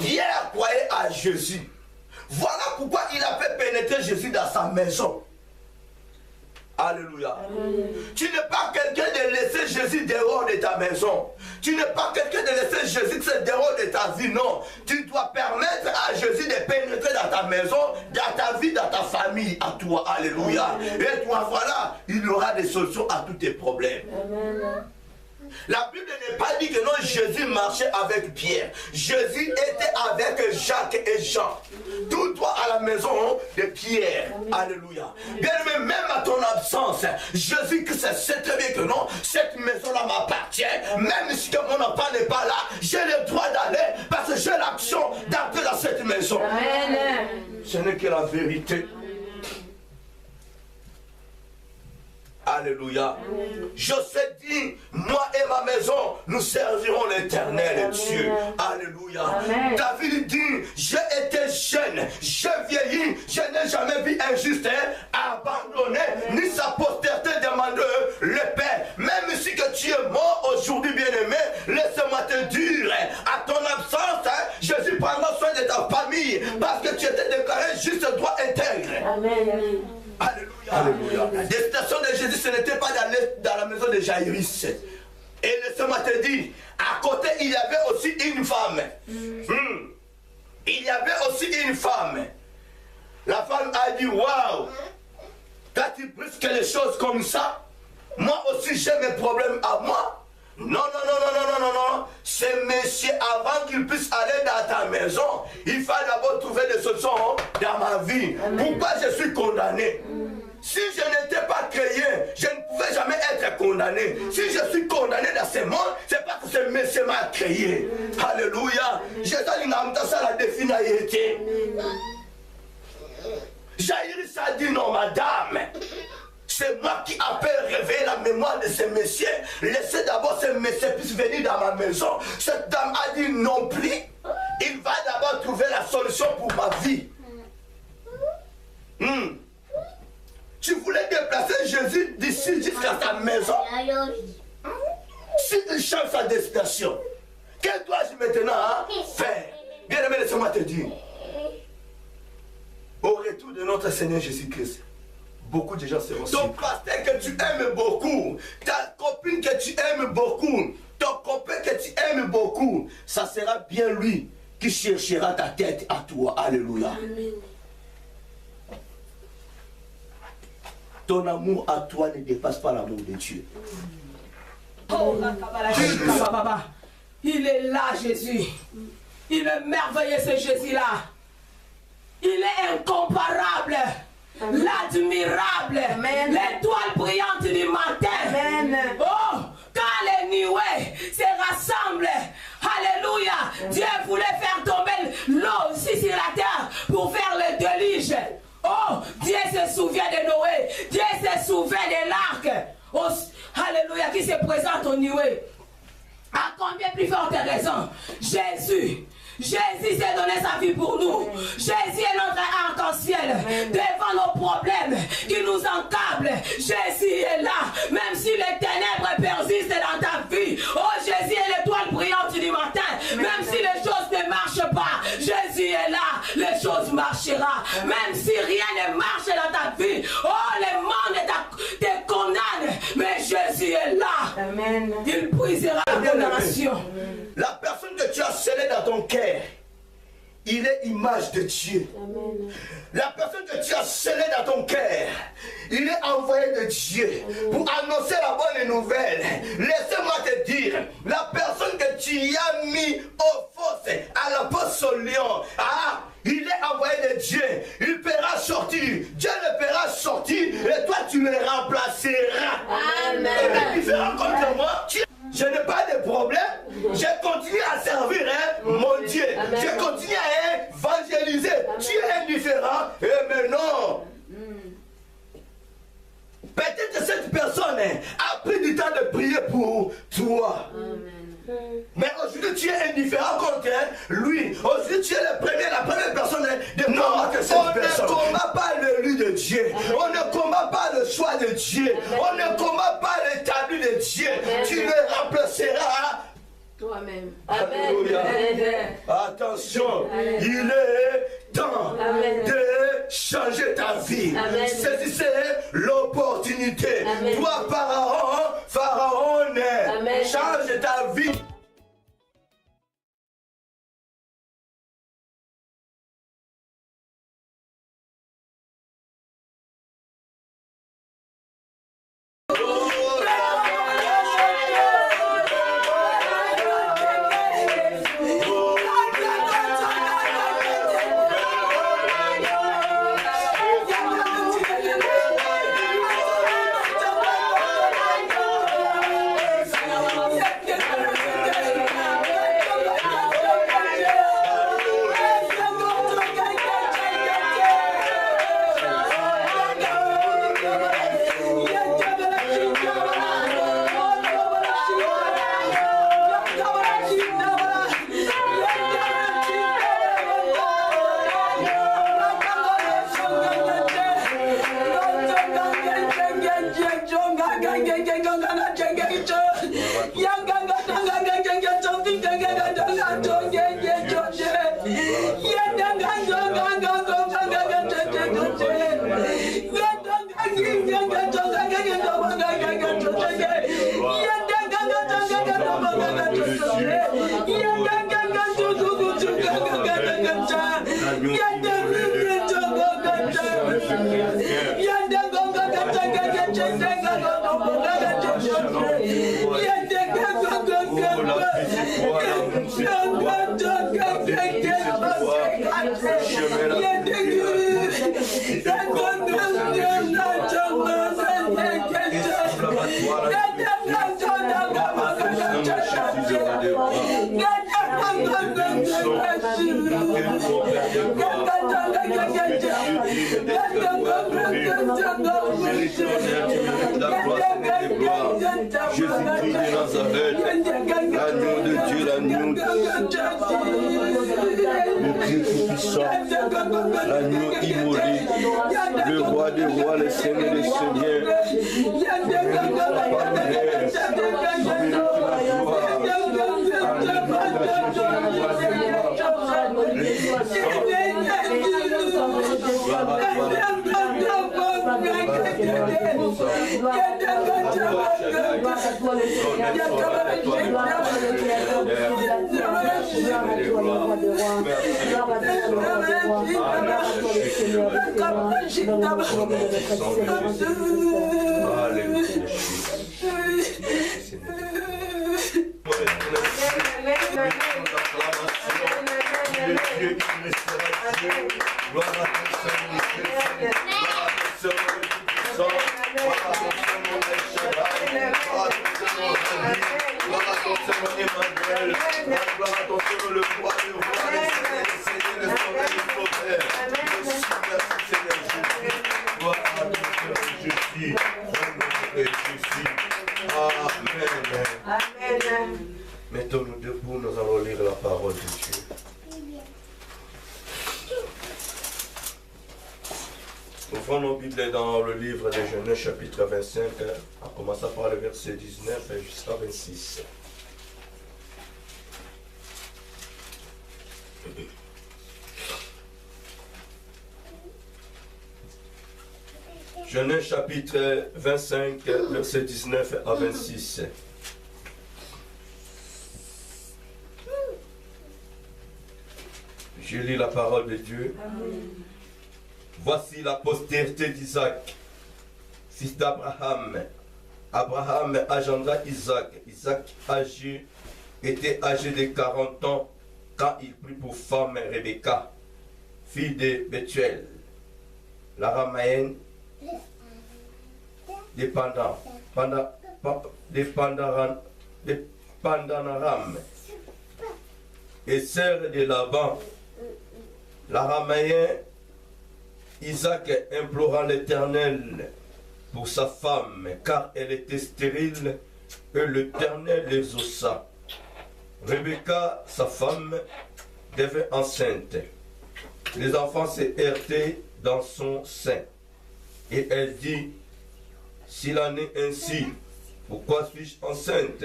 Pierre croyait à Jésus. Voilà pourquoi il a fait pénétrer Jésus dans sa maison. Alléluia. Tu n'es pas quelqu'un de laisser Jésus dehors de ta maison. Tu n'es pas quelqu'un de laisser Jésus dehors de ta vie. Non. Tu dois permettre à Jésus de pénétrer dans ta maison, dans ta vie, dans ta famille, à toi. Alléluia. Et toi, voilà, il y aura des solutions à tous tes problèmes. Amen. La Bible n'est pas dit que non, Jésus marchait avec Pierre. Jésus était avec Jacques et Jean. Tout toi à la maison de Pierre. Alléluia. Bien aimé, même à ton absence, Jésus sait très bien que non, cette maison-là m'appartient. Même si mon enfant n'est pas là, j'ai le droit d'aller parce que j'ai l'action d'entrer dans cette maison. Amen. Ce n'est que la vérité. Alléluia. Joseph dit, moi et ma maison, nous servirons l'Éternel Dieu. Alléluia. Amen. David dit, j'ai été jeune, j'ai vieilli, je n'ai jamais vu un juste abandonné, ni sa postérité demander le Père. Même si que tu es mort aujourd'hui, bien-aimé, laisse-moi te dire, à ton absence, Jésus prendra soin de ta famille, parce que tu étais déclaré juste, droit, intègre. Amen. Alléluia. Alléluia. La destination de Jésus, ce n'était pas d'aller dans la maison de Jaïrus. Et laisse-moi te dire, à côté, il y avait aussi une femme. Il y avait aussi une femme. La femme a dit, waouh, quand tu brisques les choses comme ça, moi aussi j'ai mes problèmes à moi. Non, non, non, non, non, non, non, non. Ce monsieur, avant qu'il puisse aller dans ta maison, il faut d'abord trouver des solutions dans ma vie. Pourquoi je suis condamné? Si je n'étais pas créé, je ne pouvais jamais être condamné. Si je suis condamné dans ce monde, c'est parce que ce monsieur m'a créé. Alléluia. J'ai dit la définité. Jaïrus a dit non, madame. C'est moi qui appelle réveiller la mémoire de ce monsieur. Laissez d'abord ce monsieur puisse venir dans ma maison. Cette dame a dit non plus. Il va d'abord trouver la solution pour ma vie. Tu voulais déplacer Jésus d'ici jusqu'à ta maison. Si il change sa destination, que dois-je maintenant faire? Bien aimé, laisse-moi te dire. Au retour de notre Seigneur Jésus-Christ, beaucoup de gens seront surpris. Ton pasteur que tu aimes beaucoup, ta copine que tu aimes beaucoup, ton copain que tu aimes beaucoup, ça sera bien lui qui cherchera ta tête à toi. Alléluia. Amen. Ton amour à toi ne dépasse pas l'amour de Dieu. Oh, il est là, Jésus. Il est merveilleux, ce Jésus-là. Il est incomparable. L'admirable, l'étoile brillante du matin. Amen. Oh, quand les nuées se rassemblent, alléluia, Dieu voulait faire tomber l'eau ici sur la terre pour faire le déluge. Oh, Dieu se souvient de Noé, Dieu se souvient de l'arc. Oh, alléluia, qui se présente aux nuées. À combien plus forte raison, Jésus s'est donné sa vie pour nous. Jésus est notre arc-en-ciel devant nos problèmes qui nous encablent. Jésus est là, même si les ténèbres persistent dans ta vie. Oh, Jésus est l'étoile brillante du matin. Même si les choses ne marchent pas, Jésus est là, les choses marcheront. Même si rien ne marche dans ta vie, oh, le monde te condamne, mais Jésus est là. Amen. Il brisera la condamnation. La personne que tu as scellée dans ton cœur, il est image de Dieu. Amen. La personne que tu as scellée dans ton cœur, il est envoyé de Dieu. Amen. Pour annoncer la bonne nouvelle. Laissez-moi te dire, la personne que tu as mis au fosse, à la poste au lion, il est envoyé de Dieu. Il paiera sortir. Dieu le fera sortir et toi tu le remplaceras. Amen. Il est différent contre moi. Je n'ai pas de problème. Je continue à servir mon Dieu. Amen. Je continue à évangéliser. Tu es indifférent. Mais non. Peut-être que cette personne a pris du temps de prier pour toi. Amen. Mais aujourd'hui tu es indifférent contre lui. Aujourd'hui tu es la première personne de combattre cette personne. On ne combat pas l'élu de Dieu. On ne combat pas le choix de Dieu. On ne combat pas l'établi de Dieu. Tu le remplaceras Toi-même. Alléluia. Attention, il est temps de changer ta vie. Saisissez l'opportunité. Toi, Pharaon, change ta vie. Jésus-Christ de Nazareth, l'agneau de Dieu, l'agneau le Dieu tout-puissant, l'agneau immolé, le roi des rois, le Seigneur des seigneurs, Mettons-nous debout, nous allons lire la parole de Dieu. Ouvrons nos Bibles dans le livre de Genèse chapitre 25, en commençant par le verset 19 jusqu'à 26. Genèse chapitre 25, verset 19 à 26. Je lis la parole de Dieu. Amen. Voici la postérité d'Isaac, fils d'Abraham. Abraham engendra Isaac. Isaac était âgé de 40 ans quand il prit pour femme Rebecca, fille de Bethuel, l'Aramaïenne, de Pandanaram, et sœur de Laban, l'Aramaïen. Isaac implora l'Éternel pour sa femme, car elle était stérile, et l'Éternel l'exauça. Rebecca, sa femme, devint enceinte. Les enfants se heurtaient dans son sein. Et elle dit, s'il en est ainsi, pourquoi suis-je enceinte?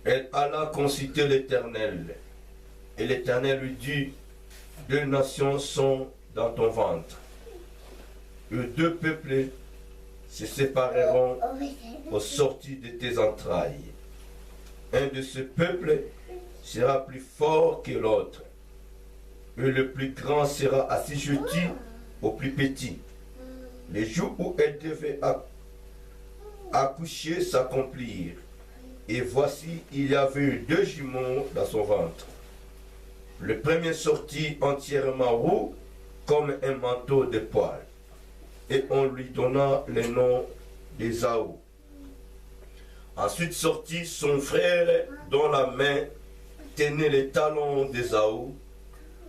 Elle alla consulter l'Éternel. Et l'Éternel lui dit, 2 nations sont dans ton ventre. Et 2 peuples se sépareront aux sorties de tes entrailles. Un de ce peuple sera plus fort que l'autre. Et le plus grand sera assujetti au plus petit. Les jours où elle devait accoucher s'accomplirent. Et voici, il y avait eu 2 jumeaux dans son ventre. Le premier sortit entièrement roux, comme un manteau de poils. Et on lui donna le nom d'Ésaü. Ensuite sortit son frère, dont la main tenait les talons d'Ésaü,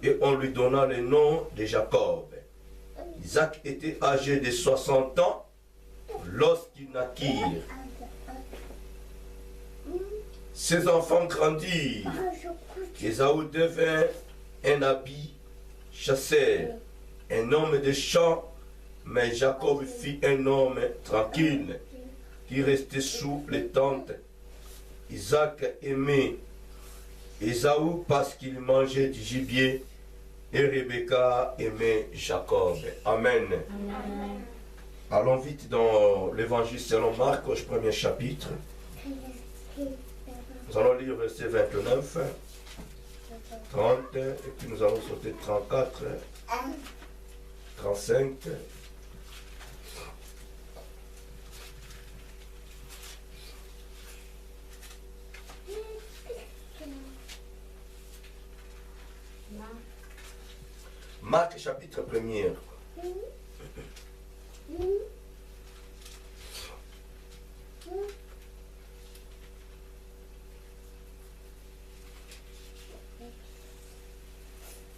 et on lui donna le nom de Jacob. Isaac était âgé de 60 ans lorsqu'il naquit. Ses enfants grandirent. Ésaü devint un habit chasseur, un homme de champ, mais Jacob fut un homme tranquille qui restait sous les tentes. Isaac aimait Ésaü parce qu'il mangeait du gibier et Rebecca aimait Jacob. Amen. Amen. Allons vite dans l'évangile selon Marc, au premier chapitre. Nous allons lire verset 29, 30, et puis nous allons sauter 34, 35. Marc chapitre 1er.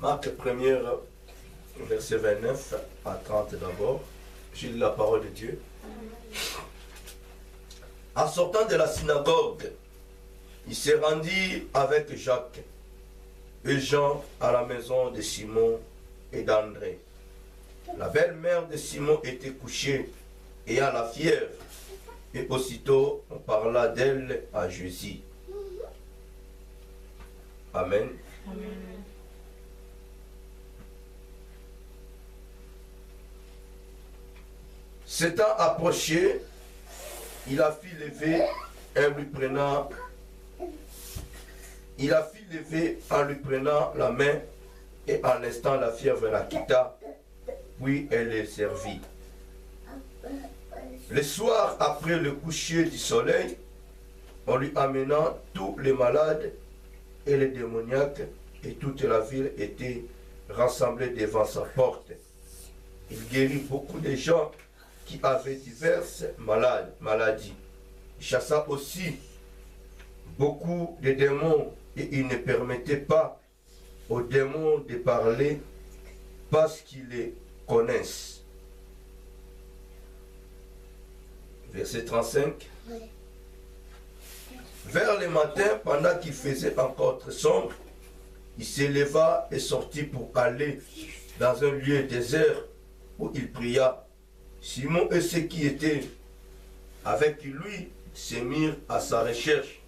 Marc 1er, verset 29 à 30 d'abord. J'ai lu la parole de Dieu. En sortant de la synagogue, il se rendit avec Jacques et Jean à la maison de Simon et d'André. La belle-mère de Simon était couchée et à la fièvre, et aussitôt on parla d'elle à Jésus. Amen. Amen. S'étant approché, il la fit lever en lui prenant la main, et en l'instant la fièvre la quitta, puis elle les servit. Le soir, après le coucher du soleil, on lui amena tous les malades et les démoniaques, et toute la ville était rassemblée devant sa porte. Il guérit beaucoup de gens qui avaient diverses maladies. Il chassa aussi beaucoup de démons, et il ne permettait pas aux démons de parler parce qu'ils les connaissent. Verset 35. Oui. Vers le matin, pendant qu'il faisait encore très sombre, il s'éleva et sortit pour aller dans un lieu désert où il pria. Simon et ceux qui étaient avec lui se mirent à sa recherche.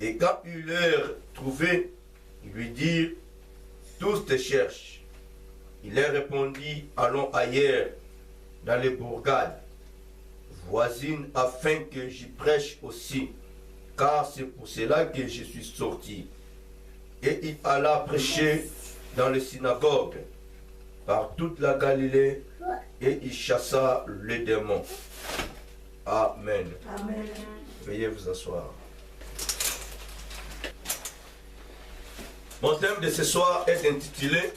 Et quand ils l'eurent trouvé, ils lui dirent, tous te cherchent. Il leur répondit, allons ailleurs, dans les bourgades voisines, afin que j'y prêche aussi, car c'est pour cela que je suis sorti. Et il alla prêcher dans les synagogues, par toute la Galilée, et il chassa les démons. Amen. Amen. Veuillez vous asseoir. Mon thème de ce soir est intitulé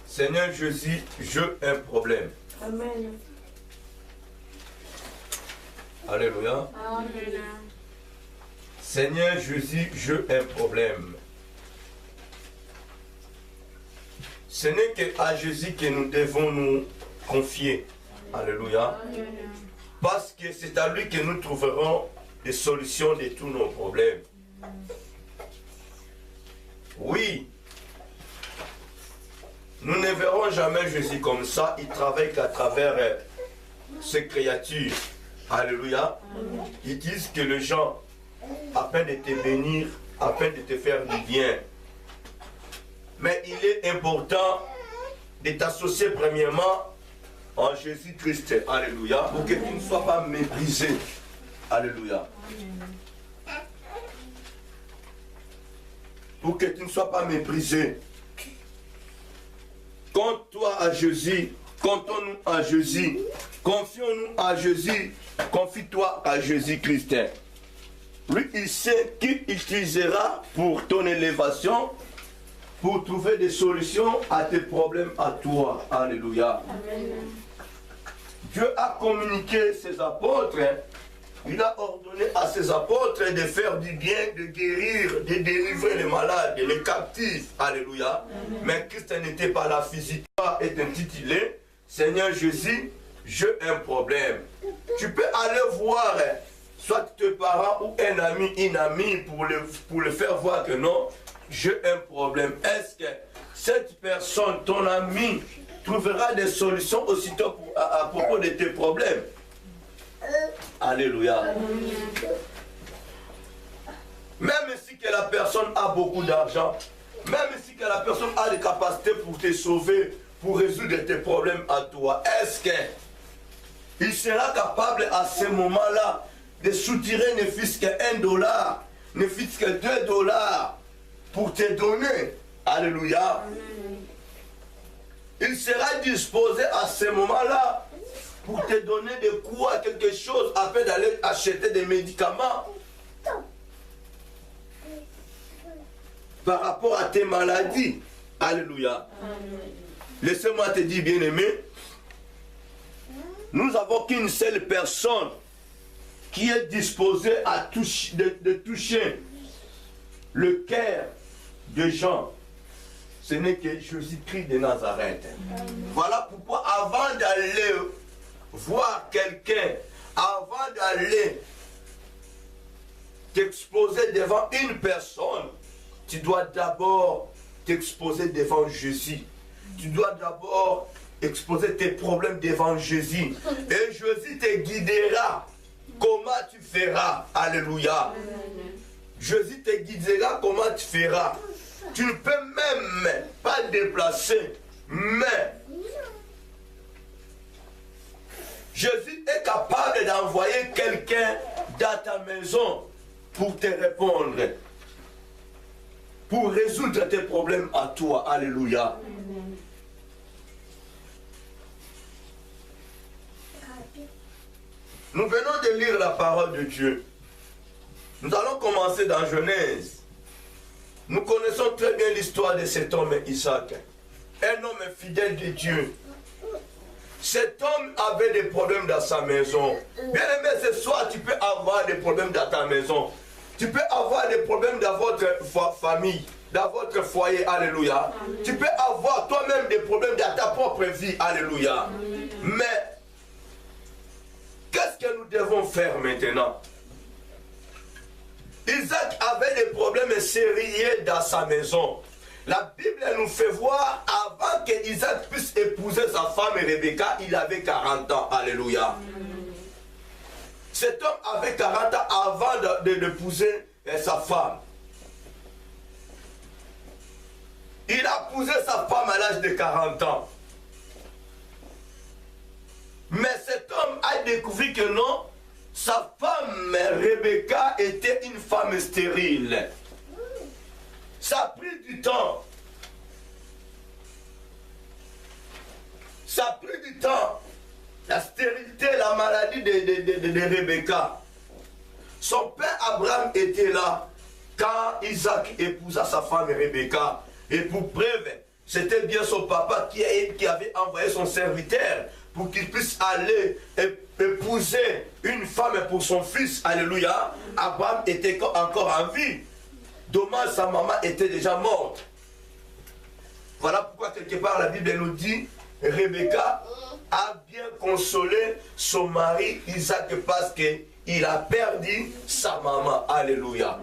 Seigneur Jésus, j'ai un problème. Amen. Alléluia. Amen. Seigneur Jésus, j'ai un problème. Ce n'est qu'à Jésus que nous devons nous confier. Alléluia. Amen. Parce que c'est à lui que nous trouverons des solutions de tous nos problèmes. Oui, nous ne verrons jamais Jésus comme ça. Il travaille qu'à travers ces créatures. Alléluia. Ils disent que les gens afin de te bénir, afin de te faire du bien. Mais il est important de t'associer premièrement en Jésus-Christ. Alléluia. Pour que tu ne sois pas méprisé. Alléluia. Pour que tu ne sois pas méprisé. Compte-toi à Jésus. Comptons-nous à Jésus. Confions-nous à Jésus. Confie-toi à Jésus-Christ. Lui, il sait qu'il utilisera pour ton élévation, pour trouver des solutions à tes problèmes à toi. Alléluia. Amen. Dieu a communiqué ses apôtres. Il a ordonné à ses apôtres de faire du bien, de guérir, de délivrer les malades, les captifs. Alléluia. Amen. Mais Christ n'était pas là physiquement, est intitulé Seigneur Jésus, j'ai un problème. Tu peux aller voir soit tes parents ou un ami, une amie pour le faire voir que non, j'ai un problème. Est-ce que cette personne, ton ami, trouvera des solutions aussitôt à propos de tes problèmes? Alléluia. Même si que la personne a beaucoup d'argent, même si que la personne a des capacités pour te sauver, pour résoudre tes problèmes à toi, est-ce qu'il sera capable à ce moment-là de soutirer ne fût-ce qu'un dollar, ne fût-ce que $2 pour te donner? Alléluia. Il sera disposé à ce moment-là pour te donner de quoi, quelque chose, afin d'aller acheter des médicaments par rapport à tes maladies. Alléluia. Laissez-moi te dire, bien-aimé, nous n'avons qu'une seule personne qui est disposée à de toucher le cœur de Jean. Ce n'est que Jésus-Christ de Nazareth. Voilà pourquoi avant d'aller voir quelqu'un, avant d'aller t'exposer devant une personne, tu dois d'abord t'exposer devant Jésus. Tu dois d'abord exposer tes problèmes devant Jésus. Et Jésus te guidera. Comment tu feras? Alléluia. Jésus te guidera comment tu feras. Tu ne peux même pas te déplacer. Mais Jésus est capable d'envoyer quelqu'un dans ta maison pour te répondre. Pour résoudre tes problèmes à toi. Alléluia. Nous venons de lire la parole de Dieu. Nous allons commencer dans Genèse. Nous connaissons très bien l'histoire de cet homme Isaac. Un homme fidèle de Dieu. Cet homme avait des problèmes dans sa maison. Bien aimé, ce soir, tu peux avoir des problèmes dans ta maison. Tu peux avoir des problèmes dans votre famille, dans votre foyer. Alléluia. Tu peux avoir toi-même des problèmes dans ta propre vie. Alléluia. Mais qu'est-ce que nous devons faire maintenant? Isaac avait des problèmes sérieux dans sa maison. La Bible nous fait voir, avant que Isaac puisse épouser sa femme Rebecca, il avait 40 ans. Alléluia. Cet homme avait 40 ans avant d'épouser sa femme. Il a épousé sa femme à l'âge de 40 ans. Mais cet homme a découvert que non, sa femme Rebecca était une femme stérile. Ça a pris du temps. Ça a pris du temps. La stérilité, la maladie de Rebecca. Son père Abraham était là quand Isaac épousa sa femme Rebecca. Et pour preuve, c'était bien son papa qui avait envoyé son serviteur pour qu'il puisse aller épouser une femme pour son fils. Alléluia. Abraham était encore en vie. Dommage, sa maman était déjà morte. Voilà pourquoi quelque part la Bible nous dit, Rebecca a bien consolé son mari Isaac parce qu'il a perdu sa maman. Alléluia.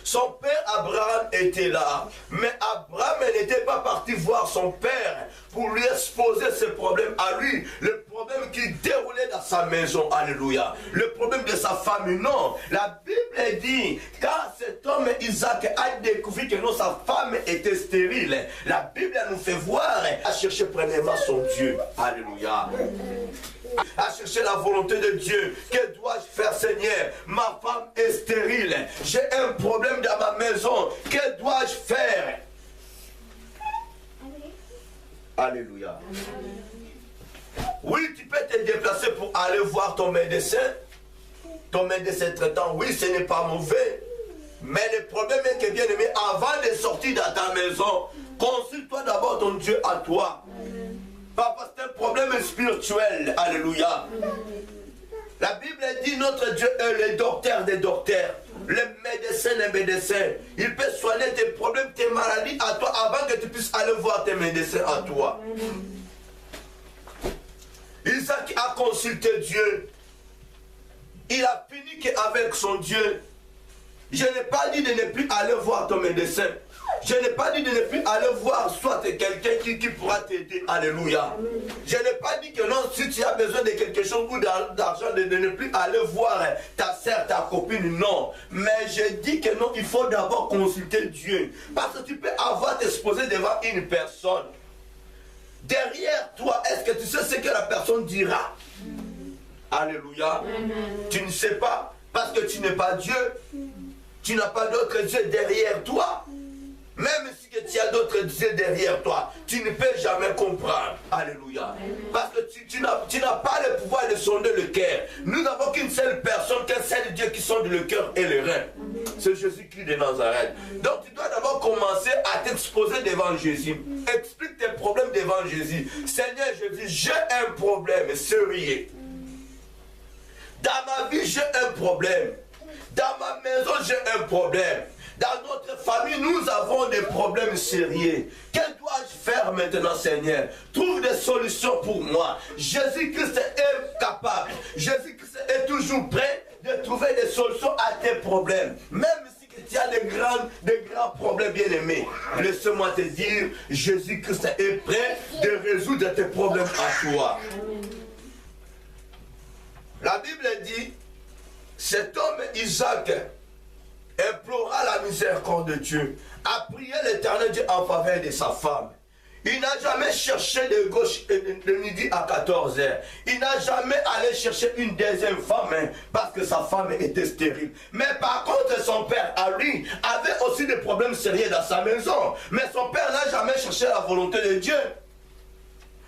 Son père Abraham était là, mais Abraham n'était pas parti voir son père pour lui exposer ses problèmes à lui, le problème qui déroulait dans sa maison, alléluia, le problème de sa famille, non. La Bible dit, quand cet homme Isaac a découvert que non, sa femme était stérile, la Bible nous fait voir à chercher premièrement son Dieu, alléluia. À chercher la volonté de Dieu. Que dois-je faire, Seigneur? Ma femme est stérile. J'ai un problème dans ma maison. Que dois-je faire? Alléluia. Oui, tu peux te déplacer pour aller voir ton médecin. Ton médecin traitant, oui, ce n'est pas mauvais. Mais le problème est que, bien aimé, avant de sortir dans ta maison, consulte-toi d'abord ton Dieu à toi. Papa, c'est un problème spirituel. Alléluia. La Bible dit notre Dieu est le docteur des docteurs. Le médecin des médecins. Il peut soigner tes problèmes, tes maladies à toi avant que tu puisses aller voir tes médecins à toi. Isaac a consulté Dieu. Il a fini qu'avec son Dieu. Je n'ai pas dit de ne plus aller voir ton médecin. Je n'ai pas dit de ne plus aller voir soit quelqu'un qui pourra t'aider. Alléluia. Je n'ai pas dit que non, si tu as besoin de quelque chose ou d'argent, de ne plus aller voir ta sœur, ta copine. Non. Mais je dis que non, il faut d'abord consulter Dieu. Parce que tu peux avoir t'exposer devant une personne. Derrière toi, est-ce que tu sais ce que la personne dira? Alléluia. Tu ne sais pas parce que tu n'es pas Dieu. Tu n'as pas d'autre Dieu derrière toi. Même si tu as d'autres dieux derrière toi, tu ne peux jamais comprendre. Alléluia. Parce que tu n'as pas le pouvoir de sonder le cœur. Nous n'avons qu'une seule personne, qu'un seul Dieu qui sonde le cœur et les reins. C'est Jésus-Christ de Nazareth. Donc tu dois d'abord commencer à t'exposer devant Jésus. Explique tes problèmes devant Jésus. Seigneur Jésus, j'ai un problème sérieux. Dans ma vie, j'ai un problème. Dans ma maison, j'ai un problème. Dans notre famille, nous avons des problèmes sérieux. Que dois-je faire maintenant, Seigneur? Trouve des solutions pour moi. Jésus-Christ est capable. Jésus-Christ est toujours prêt de trouver des solutions à tes problèmes. Même si tu as des grands problèmes, bien-aimés. Laisse-moi te dire, Jésus-Christ est prêt de résoudre tes problèmes à toi. La Bible dit, cet homme Isaac implora la miséricorde de Dieu, a prié l'Éternel Dieu en faveur de sa femme. Il n'a jamais cherché de gauche de midi à 14 h. Il n'a jamais allé chercher une deuxième femme parce que sa femme était stérile. Mais par contre, son père, à lui, avait aussi des problèmes sérieux dans sa maison. Mais son père n'a jamais cherché la volonté de Dieu.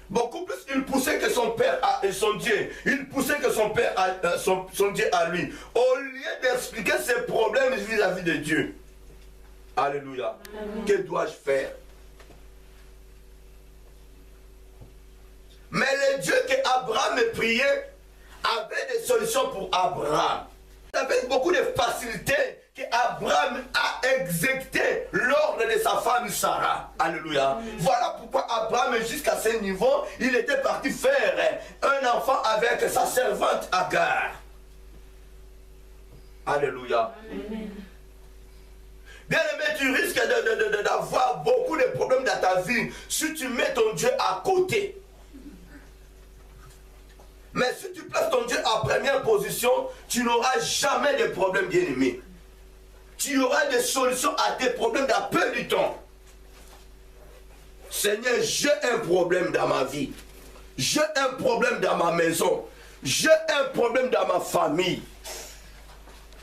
Beaucoup plus, il poussait que son père et son Dieu. Il poussait que son père son Dieu à lui. Au lieu d'expliquer ses problèmes vis-à-vis de Dieu. Alléluia. Amen. Que dois-je faire? Mais le Dieu qu'Abraham priait avait des solutions pour Abraham. Avec beaucoup de facilité qu'Abraham a exécuté l'ordre de sa femme Sarah. Alléluia. Voilà pourquoi Abraham, jusqu'à ce niveau, il était parti faire un enfant avec sa servante Agar. Alléluia. Bien aimé, tu risques d'avoir beaucoup de problèmes dans ta vie si tu mets ton Dieu à côté. Mais si tu places ton Dieu en première position, tu n'auras jamais de problème, bien-aimé. Tu auras des solutions à tes problèmes dans peu de temps. Seigneur, j'ai un problème dans ma vie. J'ai un problème dans ma maison. J'ai un problème dans ma famille.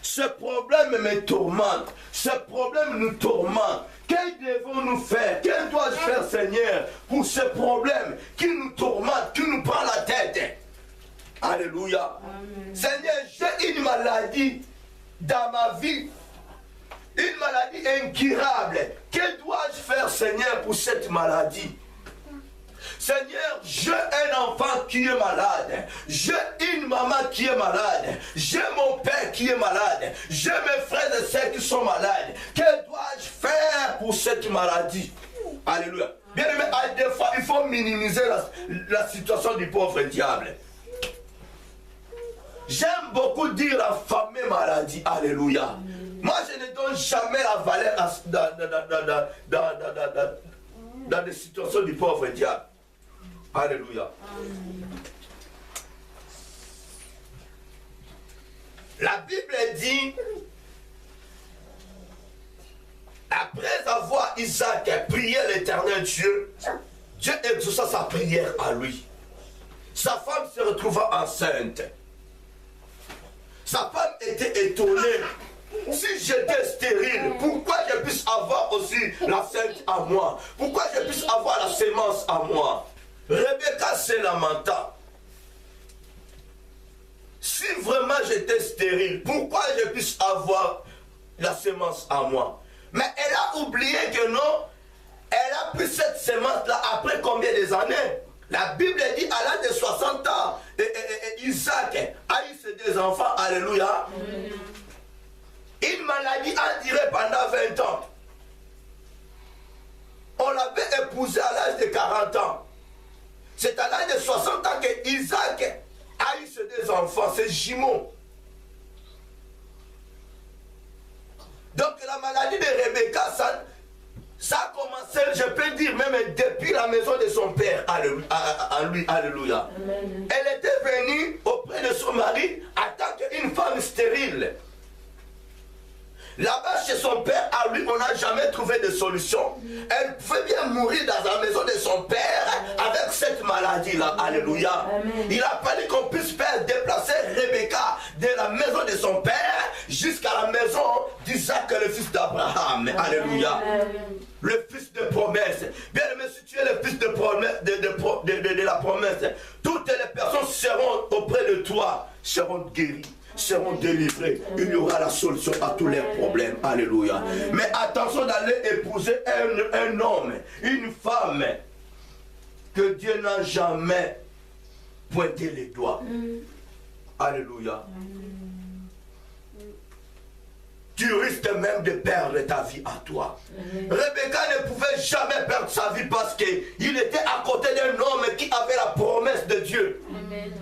Ce problème me tourmente. Ce problème nous tourmente. Que devons-nous faire? Que dois-je faire, Seigneur, pour ce problème qui nous tourmente, qui nous prend la tête? Alléluia. Amen. Seigneur, j'ai une maladie dans ma vie. Une maladie incurable. Que dois-je faire, Seigneur, pour cette maladie? Seigneur, j'ai un enfant qui est malade. J'ai une maman qui est malade. J'ai mon père qui est malade. J'ai mes frères et sœurs qui sont malades. Que dois-je faire pour cette maladie? Alléluia. Bien aimé, des fois, il faut minimiser la situation du pauvre diable. J'aime beaucoup dire la fameuse maladie. Alléluia. Moi, je ne donne jamais la valeur dans des situations du pauvre diable. Alléluia. La Bible dit, après avoir Isaac prié l'Éternel Dieu, Dieu exauça sa prière à lui. Sa femme se retrouva enceinte. Sa femme était étonnée. Si j'étais stérile, pourquoi je puisse avoir aussi la sainte à moi? Pourquoi je puisse avoir la sémence à moi? Rebecca se lamenta. Si vraiment j'étais stérile, pourquoi je puisse avoir la sémence à moi? Mais elle a oublié que non, elle a pris cette sémence-là après combien d'années? La Bible dit à l'âge de 60 ans, Isaac a eu ses 2 enfants, alléluia. Une maladie a duré pendant 20 ans. On l'avait épousé à l'âge de 40 ans. C'est à l'âge de 60 ans que Isaac a eu ses 2 enfants, ses jumeaux. Donc la maladie de Rebecca, ça a commencé, je peux dire, même depuis la maison de son père, alléluia. Amen. Elle était venue auprès de son mari en tant qu'une femme stérile. Là-bas, chez son père, à lui, on n'a jamais trouvé de solution. Elle pouvait bien mourir dans la maison de son père avec cette maladie-là. Alléluia. Il a fallu qu'on puisse faire déplacer Rebecca de la maison de son père jusqu'à la maison d'Isaac, le fils d'Abraham. Alléluia. Le fils de promesse. Bien aimé, si tu es le fils de promesse, de la promesse, toutes les personnes seront auprès de toi, seront guéries, seront délivrés. Il y aura la solution à tous les problèmes. Alléluia. Mais attention d'aller épouser un homme, une femme que Dieu n'a jamais pointé les doigts. Alléluia. Tu risques même de perdre ta vie à toi. Rebecca ne pouvait jamais perdre sa vie parce qu'il était à côté d'un homme qui avait la promesse de Dieu. Amen.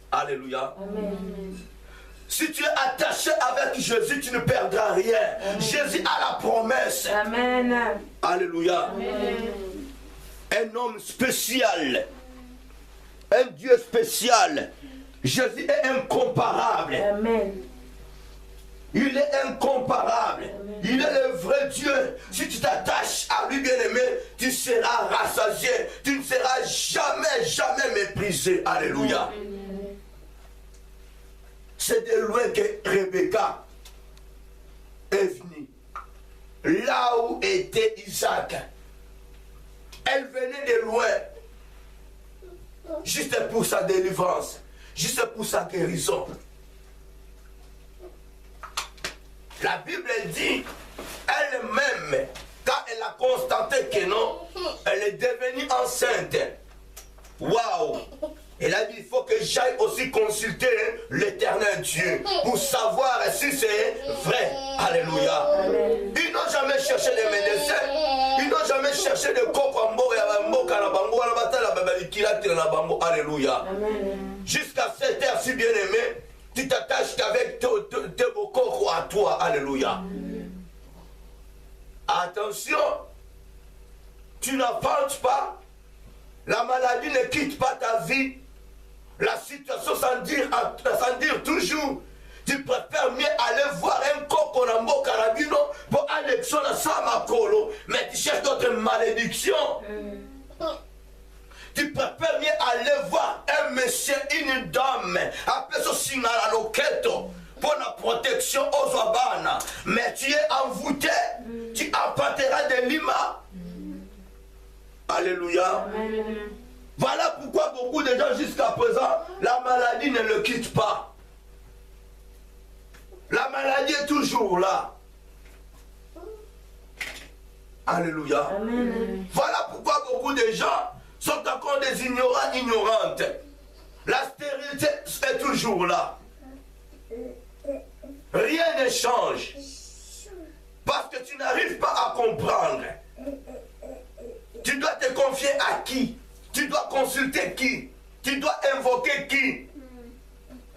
Alléluia. Amen. Si tu es attaché avec Jésus, tu ne perdras rien. Amen. Jésus a la promesse. Amen. Alléluia. Amen. Un homme spécial. Un Dieu spécial. Jésus est incomparable. Amen. Il est incomparable. Amen. Il est le vrai Dieu. Si tu t'attaches à lui, bien-aimé, tu seras rassasié. Tu ne seras jamais, jamais méprisé. Alléluia. Amen. C'est de loin que Rebecca est venue. Là où était Isaac. Elle venait de loin. Juste pour sa délivrance. Juste pour sa guérison. La Bible dit, elle-même, quand elle a constaté que non, elle est devenue enceinte. Waouh! Elle a dit, il faut que j'aille aussi consulter l'Éternel Dieu pour savoir si c'est vrai. Alléluia. Amen. Ils n'ont jamais cherché les médecins. Ils n'ont jamais cherché de coco. Alléluia. Jusqu'à cette heure, si bien aimé, tu t'attaches qu'avec tes bocaux à toi. Alléluia. Attention, tu n'avances pas. La maladie ne quitte pas ta vie. La situation sans dire toujours. Tu préfères mieux aller voir un coco nambo carabino pour annexer la samakolo, mais tu cherches d'autres malédictions. Tu préfères mieux aller voir un monsieur, une dame, appelé ce signal à l'oketo pour la protection aux Obana. Mais tu es envoûté, tu apporteras des limas. Alléluia. Amen. Voilà pourquoi beaucoup de gens jusqu'à présent, la maladie ne le quitte pas. La maladie est toujours là. Alléluia. Amen. Voilà pourquoi beaucoup de gens sont encore des ignorants, ignorantes. La stérilité est toujours là. Rien ne change. Parce que tu n'arrives pas à comprendre. Tu dois te confier à qui? Tu dois consulter qui? Tu dois invoquer qui?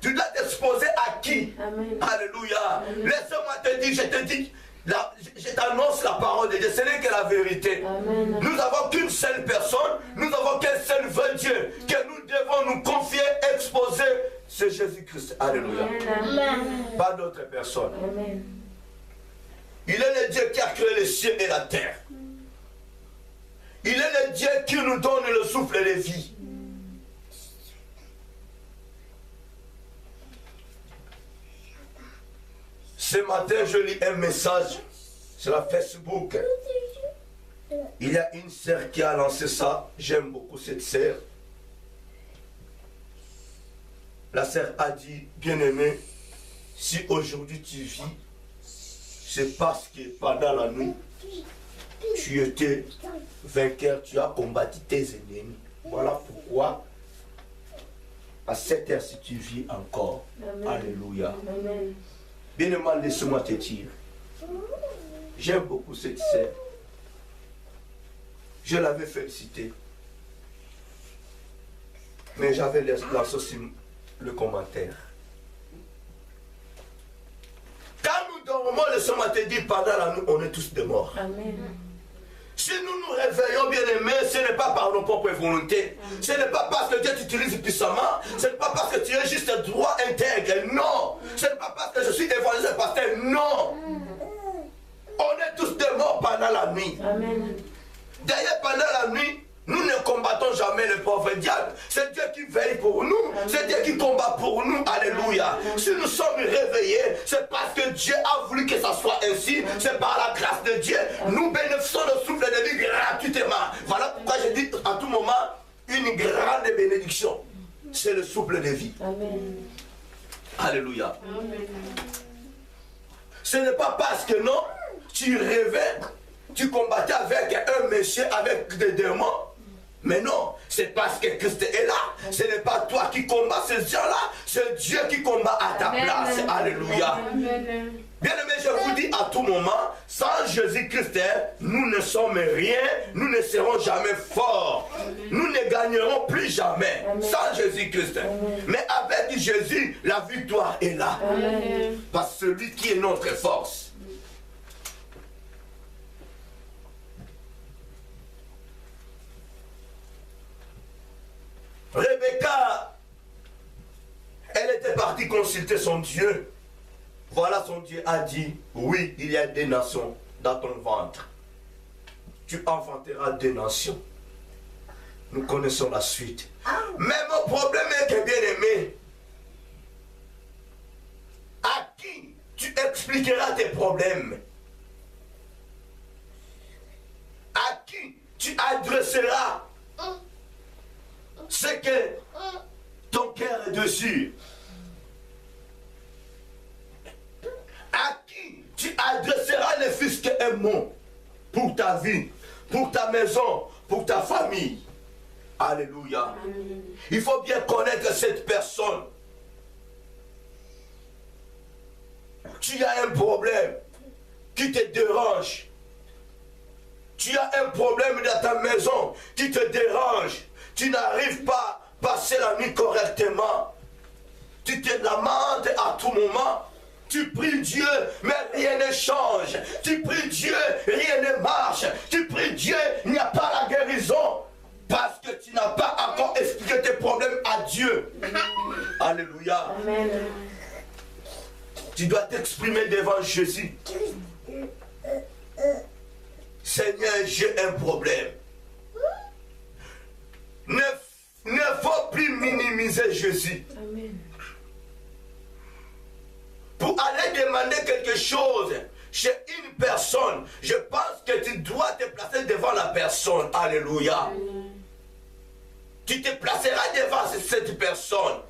Tu dois t'exposer à qui? Amen. Alléluia. Laisse-moi te dire, je te dis, je t'annonce la parole de Dieu, ce n'est que la vérité. Amen. Nous n'avons qu'une seule personne, nous n'avons qu'un seul vrai Dieu, que nous devons nous confier, exposer, c'est Jésus-Christ. Alléluia. Amen. Pas d'autre personne. Amen. Il est le Dieu qui a créé les cieux et la terre. Il est le Dieu qui nous donne le souffle de vie. Ce matin, je lis un message sur la Facebook. Il y a une sœur qui a lancé ça. J'aime beaucoup cette sœur. La sœur a dit, bien-aimé, si aujourd'hui tu vis, c'est parce que pendant la nuit, tu étais vainqueur, tu as combattu tes ennemis. Voilà pourquoi, à cette heure-ci, tu vis encore. Amen. Alléluia. Amen. Bien-aimé, laisse-moi te dire. J'aime beaucoup cette sœur. Je l'avais félicité. Mais j'avais lancé aussi le commentaire. Quand nous dormons, laisse-moi te dire, pendant la nuit, on est tous des morts. Amen. Si nous nous réveillons, bien-aimés, ce n'est pas par nos propres volontés. Ce n'est pas parce que Dieu t'utilise puissamment. Ce n'est pas parce que tu es juste droit intègre. Non. Ce n'est pas parce que je suis évangéliste pasteur. Non. On est tous des morts pendant la nuit. Amen. D'ailleurs, pendant la nuit, nous ne combattons jamais le pauvre diable. C'est Dieu qui veille pour nous. C'est Dieu qui combat pour nous. Alléluia. Si nous sommes réveillés, c'est parce que Dieu a voulu que ça soit ainsi. C'est par la grâce de Dieu. Nous bénéficions de souffle de vie gratuitement. Voilà pourquoi je dis à tout moment une grande bénédiction. C'est le souffle de vie. Amen. Alléluia. Ce n'est pas parce que non, tu rêvais, tu combattais avec un monsieur, avec des démons. Mais non, c'est parce que Christ est là. Ce n'est pas toi qui combats ces gens-là, c'est Dieu qui combat à ta place. Alléluia. Bien-aimé, je vous dis à tout moment, sans Jésus-Christ, nous ne sommes rien, nous ne serons jamais forts. Nous ne gagnerons plus jamais sans Jésus-Christ. Mais avec Jésus, la victoire est là. Parce que celui qui est notre force. Rebecca, elle était partie consulter son Dieu. Voilà, son Dieu a dit, oui, il y a des nations dans ton ventre. Tu enfanteras des nations. Nous connaissons la suite. Mais mon problème est que, bien aimé, à qui tu expliqueras tes problèmes? À qui tu adresseras ce que ton cœur est dessus? À qui tu adresseras ne fût-ce qu'un mot pour ta vie, pour ta maison, pour ta famille? Alléluia. Il faut bien connaître cette personne. Tu as un problème qui te dérange. Tu as un problème dans ta maison qui te dérange. Tu n'arrives pas à passer la nuit correctement. Tu te lamentes à tout moment. Tu pries Dieu, mais rien ne change. Tu pries Dieu, rien ne marche. Tu pries Dieu, il n'y a pas la guérison. Parce que tu n'as pas encore expliqué tes problèmes à Dieu. Alléluia. Amen. Tu dois t'exprimer devant Jésus. Seigneur, j'ai un problème. Ne faut plus minimiser Jésus. Amen. Pour aller demander quelque chose chez une personne, je pense que tu dois te placer devant la personne. Alléluia. Tu te placeras devant cette personne.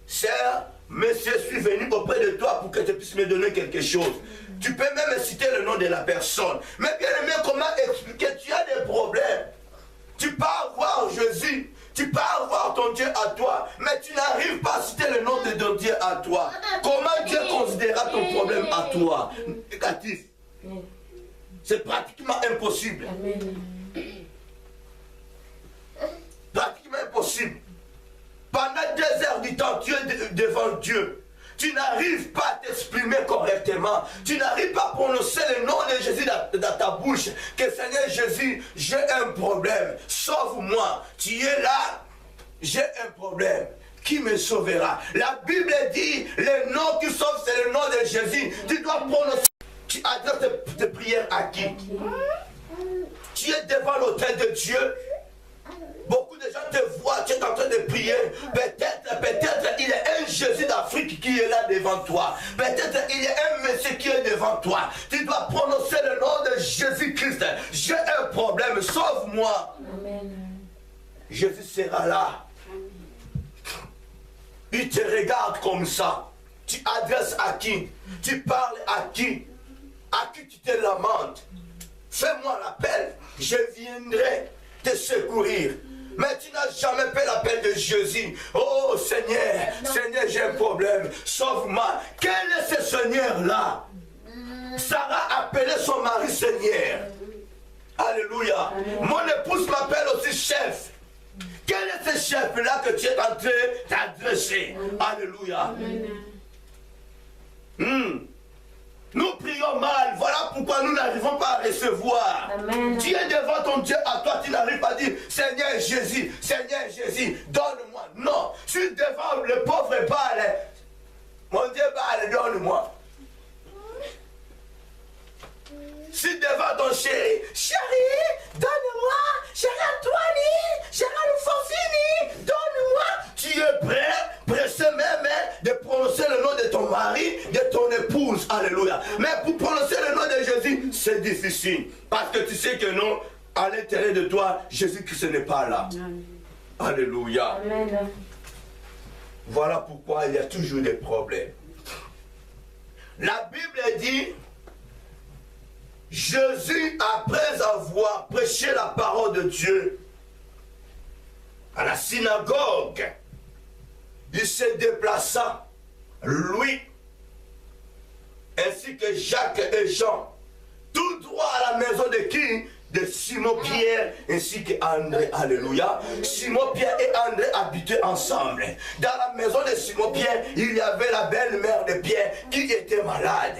Sœur, monsieur, je suis venu auprès de toi pour que tu puisses me donner quelque chose. Tu peux même citer le nom de la personne. Mais bien aimé, comment expliquer? Tu as des problèmes. Tu peux avoir Jésus. Tu peux avoir ton Dieu à toi, mais tu n'arrives pas à citer le nom de ton Dieu à toi. Comment Dieu considérera ton problème à toi? Négatif. C'est pratiquement impossible. Amen. Pratiquement impossible. Pendant 2 heures du temps tu es devant Dieu, tu n'arrives pas à t'exprimer correctement, tu n'arrives pas à prononcer le nom de Jésus dans ta bouche, que Seigneur Jésus, j'ai un problème, sauve-moi, tu es là, j'ai un problème. Qui me sauvera? La Bible dit, le nom qui sauve, c'est le nom de Jésus. Tu dois prononcer. Tu adresses tes prières à qui? Tu es devant l'autel de Dieu. Beaucoup de gens te voient, tu es en train de prier. Peut-être il y a un Jésus d'Afrique qui est là devant toi. Peut-être il y a un monsieur qui est devant toi. Tu dois prononcer le nom de Jésus-Christ. J'ai un problème, sauve-moi. Jésus sera là. Il te regarde comme ça. Tu adresses à qui? Tu parles à qui? À qui tu te lamentes? Fais-moi l'appel, je viendrai te secourir. Mais tu n'as jamais fait l'appel de Jésus. Oh Seigneur, Seigneur, j'ai un problème, sauve-moi. Quel est ce Seigneur-là? Sarah appelait son mari Seigneur. Alléluia. Mon épouse m'appelle aussi chef. Quel est ce chef-là que tu es en train d'adresser? Alléluia. Nous prions mal, voilà pourquoi nous n'arrivons pas à recevoir. Amen. Tu es devant ton Dieu, à toi tu n'arrives pas à dire Seigneur Jésus, donne-moi. Non, je suis devant le pauvre Baal. Mon Dieu Baal, donne-moi. Je suis devant ton chéri, donne-moi, chéri Antoine, chéri Alphonsine, donne-moi. Tu es pressé même de prononcer le nom de ton mari, de ton épouse, alléluia. Mais pour prononcer le nom de Jésus, c'est difficile. Parce que tu sais que non, à l'intérieur de toi, Jésus-Christ n'est pas là. Alléluia. Amen. Voilà pourquoi il y a toujours des problèmes. La Bible dit, Jésus, après avoir prêché la parole de Dieu à la synagogue, il se déplaça, lui, ainsi que Jacques et Jean, tout droit à la maison de qui? De Simon-Pierre ainsi qu'André. Alléluia. Simon-Pierre et André habitaient ensemble. Dans la maison de Simon-Pierre, il y avait la belle-mère de Pierre qui était malade.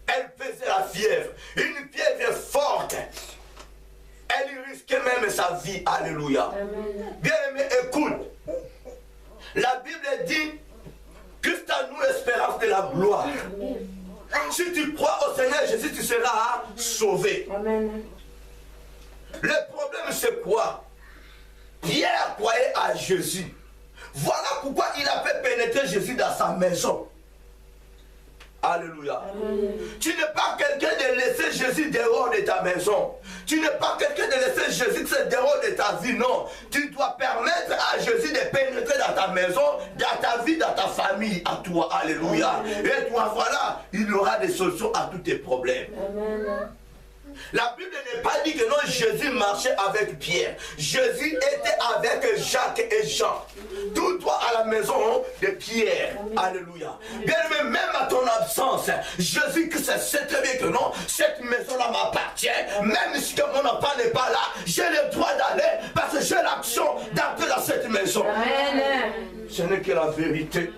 Elle faisait la fièvre, une fièvre forte. Elle risquait même sa vie. Alléluia. Bien-aimé, écoute. La Bible dit, Christ a nous l'espérance de la gloire. Si tu crois au Seigneur Jésus, tu seras sauvé. Amen. Le problème c'est quoi? Pierre croyait à Jésus. Voilà pourquoi il a fait pénétrer Jésus dans sa maison. Alléluia. Amen. Tu n'es pas quelqu'un de laisser Jésus dehors de ta maison. Tu n'es pas quelqu'un de laisser Jésus dehors de ta vie. Non. Tu dois permettre à Jésus de pénétrer dans ta maison, dans ta vie, dans ta famille, à toi. Alléluia. Amen. Et toi, voilà, il y aura des solutions à tous tes problèmes. Amen. La Bible n'est pas dit que non, Jésus marchait avec Pierre. Jésus était avec Jacques et Jean. Tout droit à la maison de Pierre. Alléluia. Bien aimé, même à ton absence, Jésus sait très bien que non, cette maison-là m'appartient. Même si mon enfant n'est pas là, j'ai le droit d'aller parce que j'ai l'action d'entrer dans cette maison. Amen. Ce n'est que la vérité.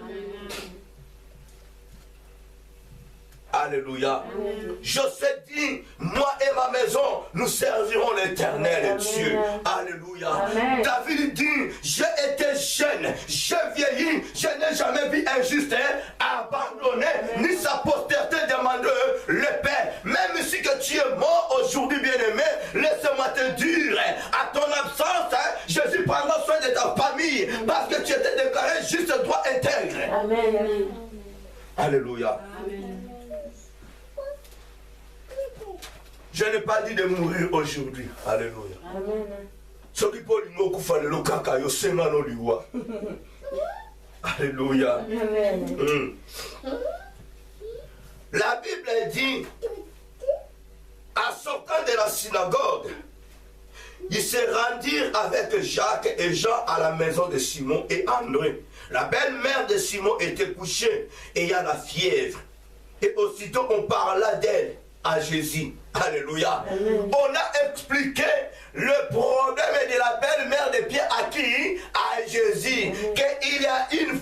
Alléluia. Joseph dit, moi et ma maison, nous servirons l'Éternel Dieu. Alléluia. Amen. David dit, j'ai été jeune, j'ai vieilli, je n'ai jamais vu un juste abandonné, ni sa postérité demander le Père. Même si que tu es mort aujourd'hui, bien-aimé, laisse-moi te dire, à ton absence, Jésus prendra soin de ta famille, parce que tu étais déclaré juste, droit, intègre. Amen. Alléluia. Amen. Je n'ai pas dit de mourir aujourd'hui. Alléluia. Alléluia. La Bible dit, en sortant de la synagogue, ils se rendirent avec Jacques et Jean à la maison de Simon et André. La belle-mère de Simon était couchée ayant la fièvre. Et aussitôt on parla d'elle à Jésus. Alléluia. Amen. On a expliqué le problème de la belle-mère de Pierre à qui? À Jésus. Qu'il y a une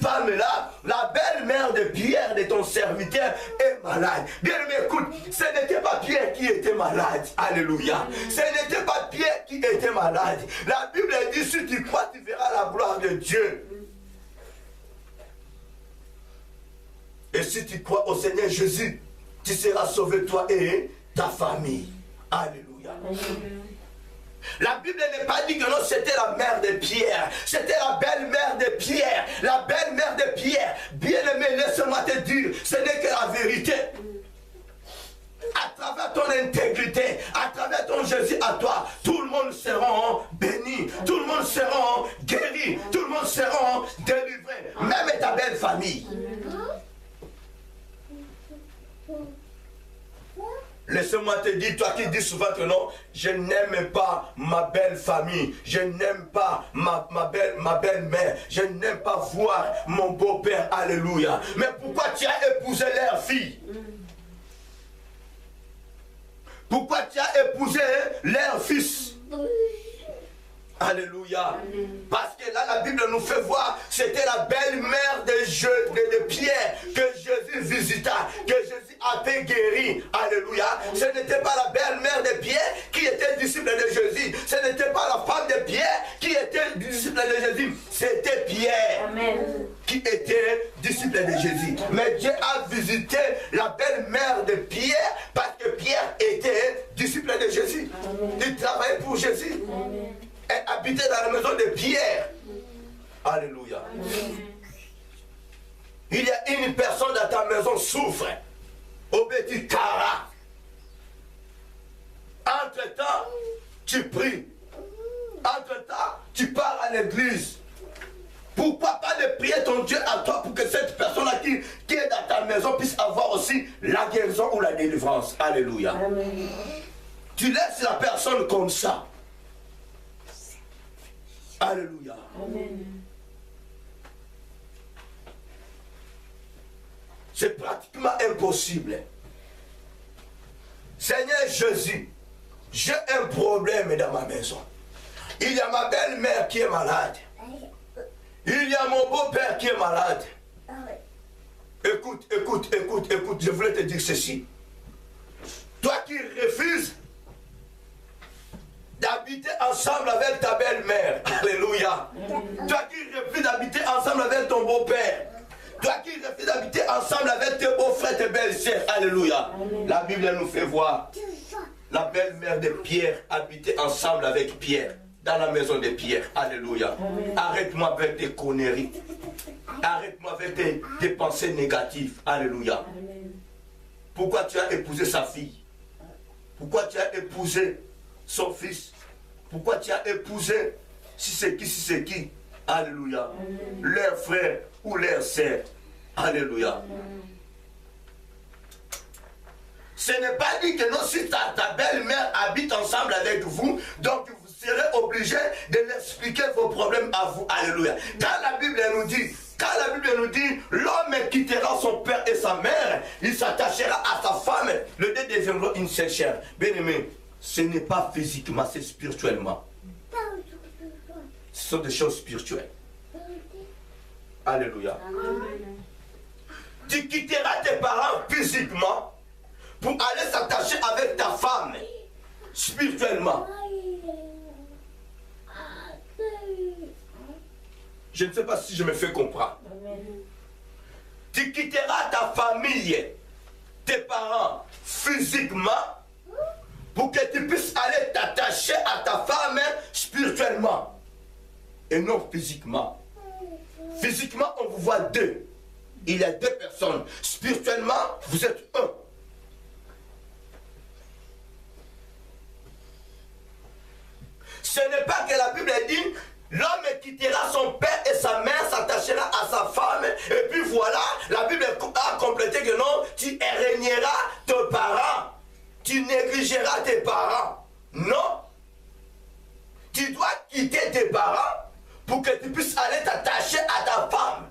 malade. Bien aimé, écoute, ce n'était pas Pierre qui était malade. Alléluia. Ce n'était pas Pierre qui était malade. La Bible dit, si tu crois, tu verras la gloire de Dieu. Et si tu crois au Seigneur Jésus, tu seras sauvé toi et ta famille. Alléluia. La Bible n'est pas dit que non, c'était la mère de Pierre. C'était la belle-mère de Pierre. La belle-mère de Pierre. Bien-aimé, laisse-moi te dire, ce n'est que la vérité. À travers ton intégrité, à travers ton Jésus à toi, tout le monde sera béni, tout le monde sera guéri, tout le monde sera délivré, même ta belle famille. Laisse-moi te dire, toi qui dis souvent que non, je n'aime pas ma belle famille, je n'aime pas ma belle-mère, je n'aime pas voir mon beau-père, alléluia. Mais pourquoi tu as épousé leur fille? Pourquoi tu as épousé leur fils? Alléluia. Parce que là, la Bible nous fait voir, c'était la belle-mère de Pierre que Jésus visita, que Jésus a fait guérir. Alléluia. Ce n'était pas la belle-mère de Pierre qui était disciple de Jésus. Ce n'était pas la femme de Pierre qui était disciple de Jésus. C'était Pierre. Amen. Qui était disciple de Jésus. Mais Dieu a visité la belle-mère de Pierre parce que Pierre était disciple de Jésus. Amen. Il travaillait pour Jésus. Amen. Et habitait dans la maison de Pierre. Alléluia. Amen. Il y a une personne dans ta maison souffre. Obédi Kara. Entre-temps, tu pries. Entre-temps, tu pars à l'église. Pourquoi pas de prier ton Dieu à toi pour que cette personne-là qui est dans ta maison puisse avoir aussi la guérison ou la délivrance. Alléluia. Amen. Tu laisses la personne comme ça. Alléluia. Amen. C'est pratiquement impossible. Seigneur Jésus, j'ai un problème dans ma maison. Il y a ma belle-mère qui est malade. Il y a mon beau-père qui est malade. Écoute, je voulais te dire ceci. Toi qui refuses d'habiter ensemble avec ta belle-mère. Alléluia. Toi qui refuses d'habiter ensemble avec ton beau-père. Toi qui refuses d'habiter ensemble avec tes beaux-frères, tes belles-sœurs. Alléluia. La Bible nous fait voir la belle-mère de Pierre habitait ensemble avec Pierre. Dans la maison de Pierre. Alléluia. Arrête-moi avec tes conneries. Arrête-moi avec tes pensées négatives. Alléluia. Amen. Pourquoi tu as épousé sa fille? Pourquoi tu as épousé son fils? Pourquoi tu as épousé si c'est qui? Alléluia. Amen. Leur frère ou leur sœur. Alléluia. Amen. Ce n'est pas dit que non, si ta belle-mère habite ensemble avec vous, donc vous serez obligé de l'expliquer vos problèmes à vous. Alléluia. Quand la Bible nous dit, l'homme quittera son père et sa mère, il s'attachera à sa femme, les deux deviendront une seule chair. Bien aimé, ce n'est pas physiquement, c'est spirituellement. Ce sont des choses spirituelles. Alléluia. Amen. Tu quitteras tes parents physiquement pour aller s'attacher avec ta femme spirituellement. Je ne sais pas si je me fais comprendre. Amen. Tu quitteras ta famille, tes parents physiquement pour que tu puisses aller t'attacher à ta femme spirituellement et non physiquement. Physiquement, on vous voit deux. Il y a deux personnes. Spirituellement, vous êtes un. Ce n'est pas que la Bible dit l'homme quittera son père et sa mère, s'attachera à sa femme, et puis voilà, la Bible a complété que non, tu régneras tes parents, tu négligeras tes parents. Non. Tu dois quitter tes parents pour que tu puisses aller t'attacher à ta femme,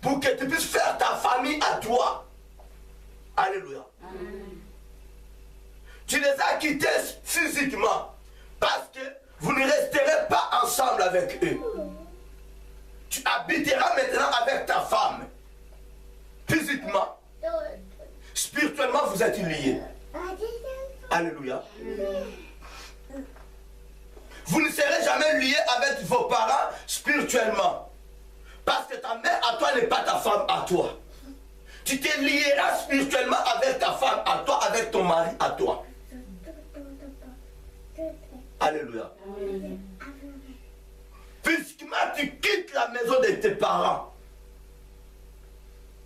pour que tu puisses faire ta famille à toi. Alléluia. Amen. Tu les as quittés physiquement parce que vous ne resterez pas ensemble avec eux. Tu habiteras maintenant avec ta femme. Physiquement. spirituellement vous êtes liés. Alléluia. Vous ne serez jamais liés avec vos parents spirituellement. Parce que ta mère à toi n'est pas ta femme à toi. Tu te lieras spirituellement avec ta femme à toi, avec ton mari à toi. Alléluia. Puisqu'ement tu quittes la maison de tes parents.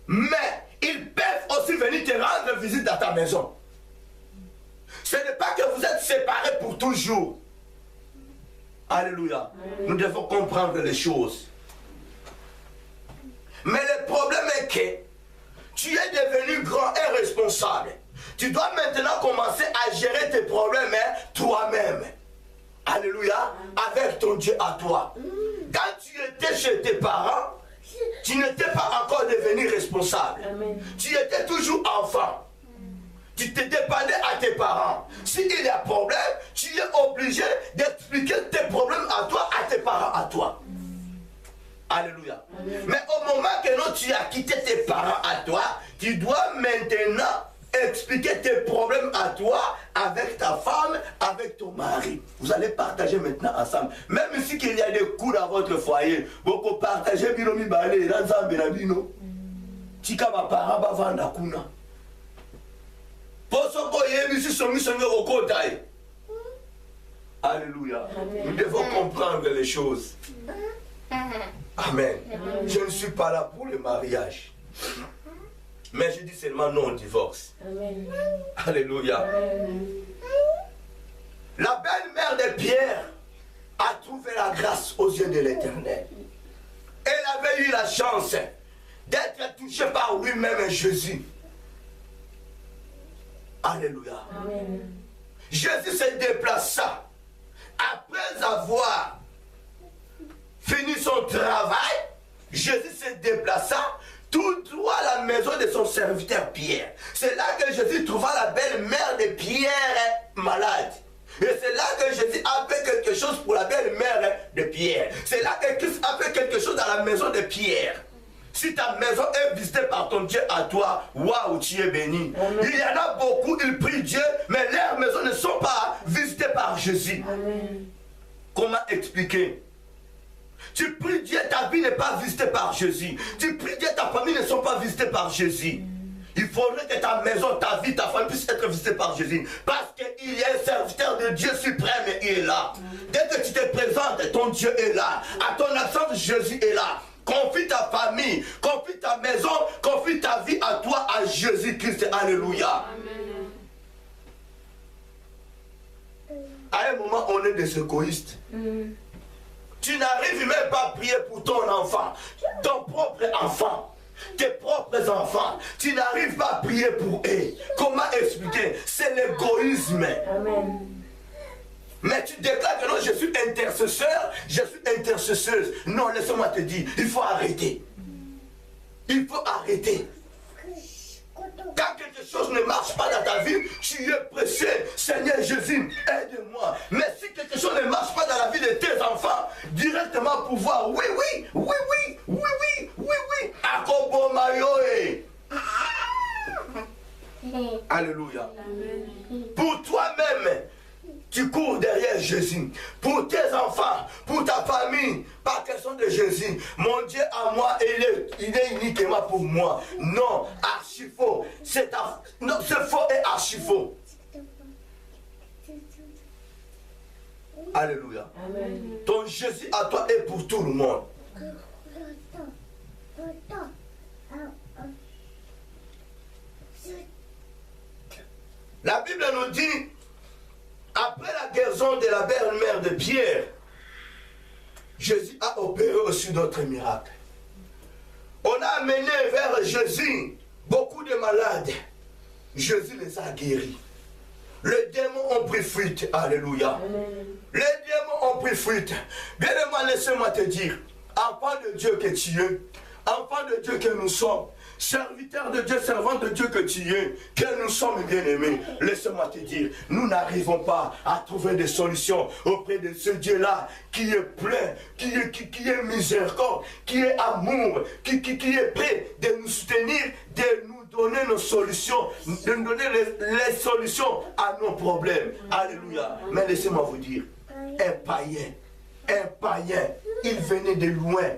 Mais ils peuvent aussi venir te rendre visite dans ta maison. Ce n'est pas que vous êtes séparés pour toujours. Alléluia. Nous devons comprendre les choses. Mais le problème est que tu es devenu grand et responsable. Tu dois maintenant commencer à gérer tes problèmes toi-même. Alléluia. Avec ton Dieu à toi. Quand tu étais chez tes parents, tu n'étais pas encore devenu responsable. Amen. Tu étais toujours enfant. Tu te dépendais à tes parents. S'il y a problème, tu es obligé d'expliquer tes problèmes à toi, à tes parents, à toi. Alléluia. Amen. Mais au moment que non, tu as quitté tes parents à toi, tu dois maintenant expliquer tes problèmes à toi, avec ta femme, avec ton mari. Vous allez partager maintenant ensemble. Même si il y a des coups dans votre foyer, vous pouvez partager biromi balé, ranzambe na bino. Tika ba para ba vanda kuna. Posoko yebisi somi songe okotai. Alléluia. Nous devons comprendre les choses. Amen. Je ne suis pas là pour le mariage. Mais je dis seulement non au divorce. Amen. Alléluia. Amen. La belle-mère de Pierre a trouvé la grâce aux yeux de l'Éternel. Elle avait eu la chance d'être touchée par lui-même Jésus. Alléluia. Amen. Jésus se déplaça après avoir fini son travail. Jésus se déplaça tout droit à la maison de son serviteur Pierre. C'est là que Jésus trouva la belle-mère de Pierre malade. Et c'est là que Jésus a fait quelque chose pour la belle-mère de Pierre. C'est là que Christ a fait quelque chose dans la maison de Pierre. Si ta maison est visitée par ton Dieu à toi, waouh, tu es béni. Amen. Il y en a beaucoup, ils prient Dieu, mais leurs maisons ne sont pas visitées par Jésus. Amen. Comment expliquer? Tu pries Dieu, ta vie n'est pas visitée par Jésus. Tu pries Dieu, ta famille ne sont pas visitées par Jésus. Il faudrait que ta maison, ta vie, ta famille puisse être visitée par Jésus. Parce qu'il y a un serviteur de Dieu suprême et il est là. Dès que tu te présentes, ton Dieu est là. À ton absence, Jésus est là. Confie ta famille, confie ta maison, confie ta vie à toi, à Jésus-Christ. Alléluia. Amen. À un moment, on est des égoïstes. Tu n'arrives même pas à prier pour ton enfant, ton propre enfant, tes propres enfants. Tu n'arrives pas à prier pour eux. Comment expliquer? C'est l'égoïsme. Amen. Mais tu déclares que non, je suis intercesseur, je suis intercesseuse. Non, laisse-moi te dire, il faut arrêter. Il faut arrêter. Quand quelque chose ne marche pas dans ta vie, tu es pressé. Seigneur Jésus, aide-moi. Mais si quelque chose ne marche pas dans la vie de tes enfants, directement pouvoir, oui, oui, oui, oui, oui, oui, oui, oui. Akobo mayoe. Alléluia. Pour toi-même, tu cours derrière Jésus. Pour tes enfants, pour ta famille, par question de Jésus. Mon Dieu à moi, il est uniquement pour moi. Non, archi faux. C'est faux et archi faux. Alléluia. Amen. Ton Jésus à toi est pour tout le monde. La Bible nous dit, après la guérison de la belle-mère de Pierre, Jésus a opéré aussi d'autres miracles. On a amené vers Jésus beaucoup de malades. Jésus les a guéris. Les démons ont pris fuite. Alléluia. Amen. Les démons ont pris fuite. Bien-aimé, laissez-moi te dire, enfant de Dieu que tu es, enfant de Dieu que nous sommes, serviteur de Dieu, servant de Dieu que tu es, que nous sommes bien-aimés, laisse-moi te dire, nous n'arrivons pas à trouver des solutions auprès de ce Dieu-là qui est plein, qui est miséricorde, qui est amour, qui est prêt de nous soutenir, de nous donner nos solutions, de nous donner les solutions à nos problèmes. Alléluia. Mais laissez-moi vous dire, un païen, il venait de loin.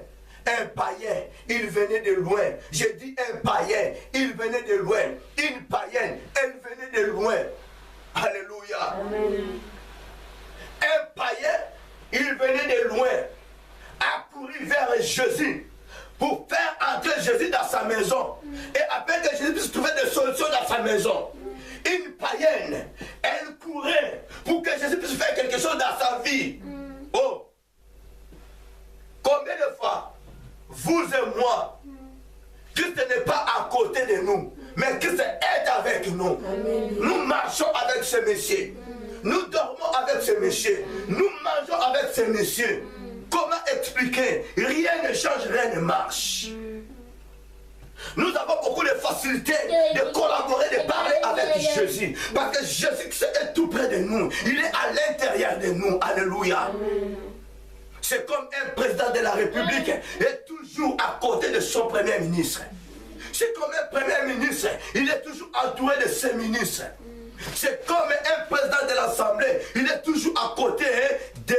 Un païen, il venait de loin. J'ai dit un païen, il venait de loin. Une païenne, elle venait de loin. Alléluia. Amen. Un païen, il venait de loin, a couru vers Jésus pour faire entrer Jésus dans sa maison. Et afin que Jésus puisse trouver des solutions dans sa maison. Une païenne, elle courait pour que Jésus puisse faire quelque chose dans sa vie. Oh! Combien de fois vous et moi, Christ n'est pas à côté de nous, mais Christ est avec nous. Amen. Nous marchons avec ce monsieur. Nous dormons avec ce monsieur. Nous mangeons avec ce monsieur. Comment expliquer? Rien ne change, rien ne marche. Nous avons beaucoup de facilité de collaborer, de parler avec Jésus. Parce que Jésus est tout près de nous. Il est à l'intérieur de nous. Alléluia. C'est comme un président de la République est toujours à côté de son premier ministre. C'est comme un premier ministre, il est toujours entouré de ses ministres. C'est comme un président de l'Assemblée, il est toujours à côté de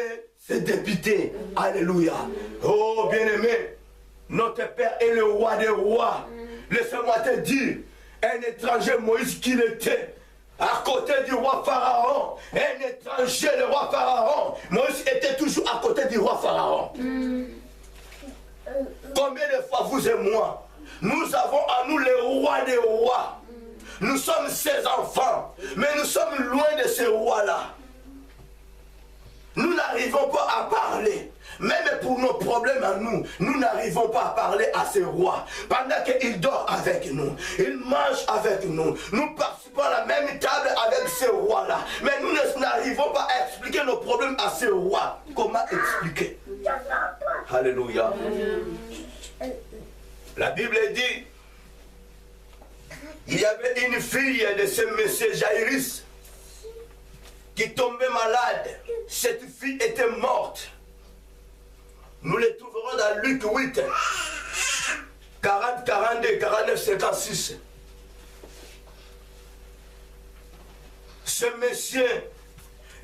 ses députés. Alléluia. Oh bien-aimé, notre Père est le roi des rois. Laisse-moi te dire, un étranger Moïse qu'il était, à côté du roi Pharaon, un étranger, le roi Pharaon, Moïse était toujours à côté du roi Pharaon. Combien de fois vous et moi, nous avons en nous le roi des rois. Nous sommes ses enfants, mais nous sommes loin de ces rois-là. Nous n'arrivons pas à parler. Même pour nos problèmes à nous, nous n'arrivons pas à parler à ces rois. Pendant qu'il dort avec nous, il mange avec nous, nous participons à la même table avec ces rois-là. Mais nous n'arrivons pas à expliquer nos problèmes à ces rois. Comment expliquer? Alléluia. La Bible dit, il y avait une fille de ce monsieur Jairus qui tombait malade. Cette fille était morte. Nous les trouverons dans Luc 8, 40, 42, 49, 56. Ce monsieur,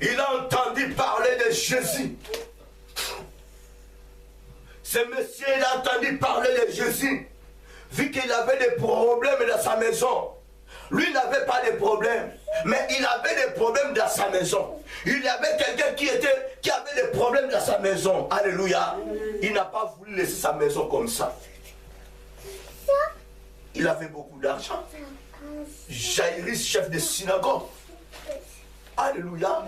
il a entendu parler de Jésus. Ce monsieur, il a entendu parler de Jésus. Vu qu'il avait des problèmes dans sa maison. Lui n'avait pas de problème, mais il avait des problèmes dans sa maison. Il y avait quelqu'un qui avait des problèmes dans sa maison. Alléluia. Il n'a pas voulu laisser sa maison comme ça. Il avait beaucoup d'argent. Jairus, chef de synagogue. Alléluia.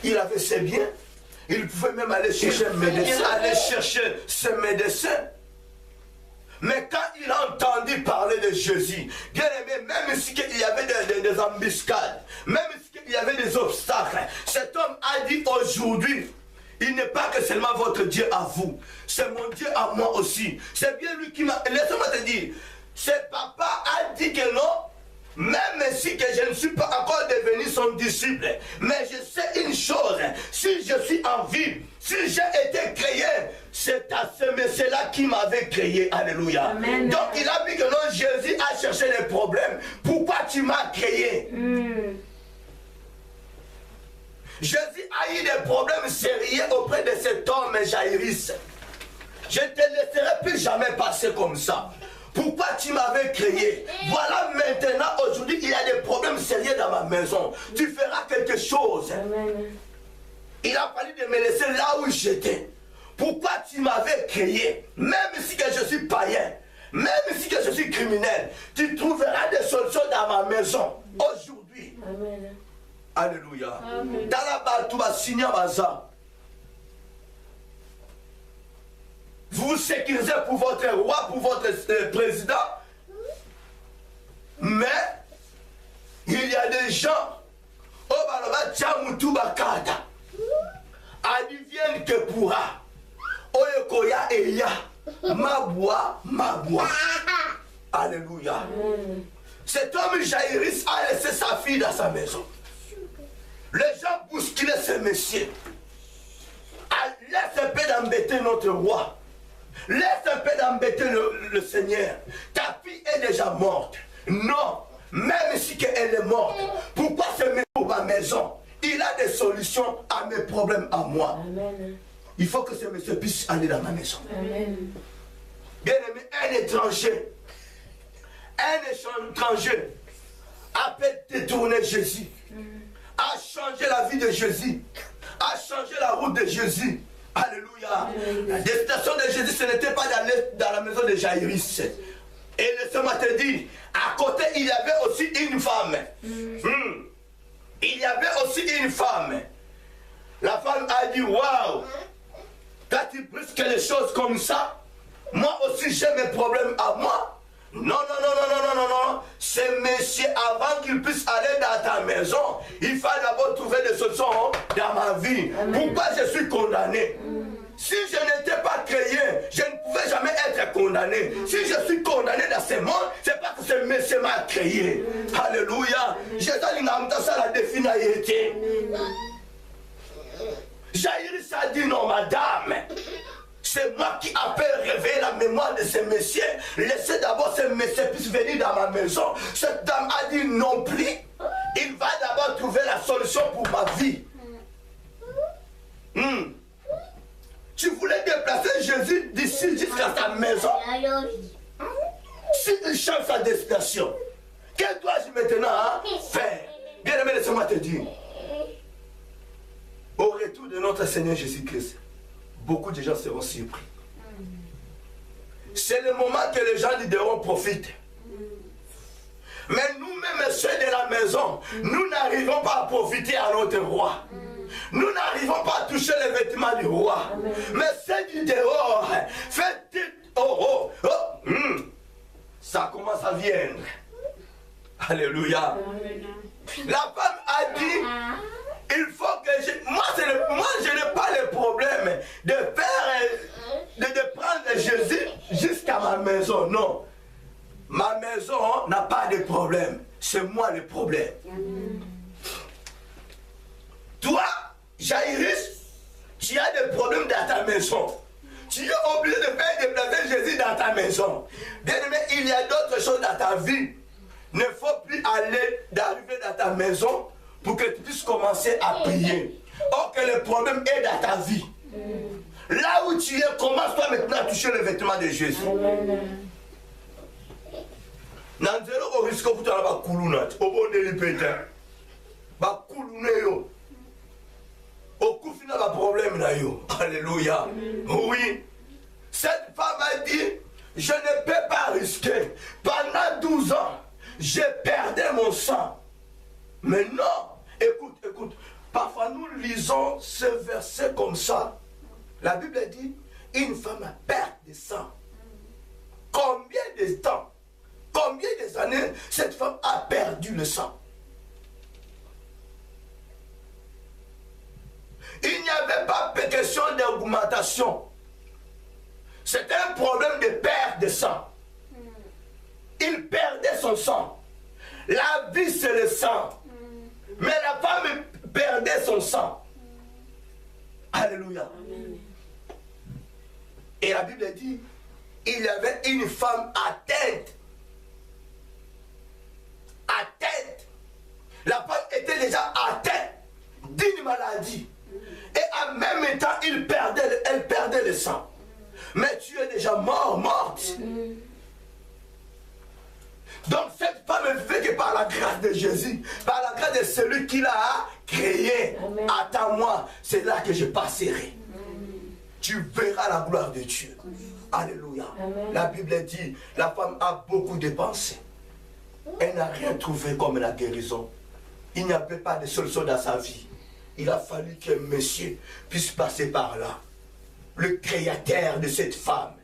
Il avait ses biens. Il pouvait même aller chercher un médecin, aller chercher ce médecin. Mais quand il a entendu parler de Jésus, bien aimé, même si il y avait des embuscades, même si il y avait des obstacles, cet homme a dit aujourd'hui, il n'est pas que seulement votre Dieu à vous, c'est mon Dieu à moi aussi. C'est bien lui qui m'a... Laisse-moi te dire, ce papa a dit que non, même si que je ne suis pas encore devenu son disciple, mais je sais une chose, si je suis en vie, si j'ai été créé, c'est à ce monsieur-là qui m'avait créé. Alléluia. Amen. Donc il a dit que non, Jésus a cherché les problèmes. Pourquoi tu m'as créé? Jésus a eu des problèmes sérieux auprès de cet homme Jairus. Je ne te laisserai plus jamais passer comme ça. Pourquoi tu m'avais créé? Voilà maintenant, aujourd'hui, il y a des problèmes sérieux dans ma maison. Tu feras quelque chose. Amen. Il a fallu de me laisser là où j'étais. Pourquoi tu m'avais créé? Même si que je suis païen, même si que je suis criminel, tu trouveras des solutions dans ma maison. Aujourd'hui. Amen. Alléluia. Amen. Dans la bas, tu vas signer Maza. Vous vous sécurisez pour votre roi, pour votre président. Mais il y a des gens, oh balaba tchamutu bakata, advienne que pourra, oyekoya eya, mabwa, mabwa. Alléluia. Cet homme Jaïrus a laissé sa fille dans sa maison. Les gens bousculaient ce monsieur. Laisse un peu d'embêter notre roi. Laisse un peu d'embêter le Seigneur. Ta fille est déjà morte. Non, même si elle est morte, pourquoi se mettre pour ma maison? Il a des solutions à mes problèmes à moi. Amen. Il faut que ce monsieur puisse aller dans ma maison. Amen. Bien aimé, un étranger a fait détourner Jésus, a changé la vie de Jésus, a changé la route de Jésus. Alléluia. La destination de Jésus, ce n'était pas d'aller dans la maison de Jaïrus. Et laissez-moi te dire, à côté, il y avait aussi une femme. Il y avait aussi une femme. La femme a dit, waouh, quand tu brusques les choses comme ça, moi aussi j'ai mes problèmes à moi. Non. Ce monsieur, avant qu'il puisse aller dans ta maison, il faut d'abord trouver des solutions dans ma vie. Pourquoi je suis condamné? Si je n'étais pas créé, je ne pouvais jamais être condamné. Si je suis condamné dans ce monde, c'est parce que ce monsieur m'a créé. Alléluia. Jaïrus a dit non, madame. C'est moi qui appelle réveiller la mémoire de ce monsieur. Laissez d'abord ce monsieur puisse venir dans ma maison. Cette dame a dit non plus. Il va d'abord trouver la solution pour ma vie. Tu voulais déplacer Jésus d'ici jusqu'à ta maison. Si il change sa destination, que dois-je maintenant faire? Bien aimé, laisse-moi te dire. Au retour de notre Seigneur Jésus-Christ, beaucoup de gens seront surpris. C'est le moment que les gens diront profite. Mais nous-mêmes, ceux de la maison, nous n'arrivons pas à profiter à notre roi. Nous n'arrivons pas à toucher les vêtements du roi. Mais ceux du dehors, faites ça commence à venir. Alléluia. La femme a dit, il faut que moi je n'ai pas le problème de prendre Jésus jusqu'à ma maison. Non. Ma maison n'a pas de problème. C'est moi le problème. Toi, Jaïrus, tu as des problèmes dans ta maison. Tu es obligé de faire déplacer Jésus dans ta maison. Bien aimé, il y a d'autres choses dans ta vie. Il ne faut plus d'arriver dans ta maison pour que tu puisses commencer à prier. Or que le problème est dans ta vie. Là où tu es, commence-toi maintenant à toucher le vêtement de Jésus. Nanzelo au risque que tu as kuluna, au bon de l'épéter. Ba kulune yo. Au coup final pas problème là yo. Alléluia. Oui. Cette femme a dit, je ne peux pas risquer. Pendant 12 ans, j'ai perdu mon sang. Mais non, écoute. Parfois nous lisons ce verset comme ça. La Bible dit, une femme a perdu de sang. Combien de temps? Combien des années cette femme a perdu le sang? Il n'y avait pas question d'augmentation. C'était un problème de perte de sang. Il perdait son sang. La vie, c'est le sang. Mais la femme perdait son sang. Alléluia. Et la Bible dit, il y avait une femme atteinte. La femme était déjà atteinte d'une maladie. Et en même temps, elle perdait le sang. Mais tu es déjà morte. Donc cette femme fait que par la grâce de Jésus, par la grâce de celui qui l'a créé, attends-moi, c'est là que je passerai. Tu verras la gloire de Dieu. Alléluia. La Bible dit, la femme a beaucoup dépensé. Elle n'a rien trouvé comme la guérison. Il n'y avait pas de solution dans sa vie. Il a fallu que monsieur puisse passer par là. Le créateur de cette femme.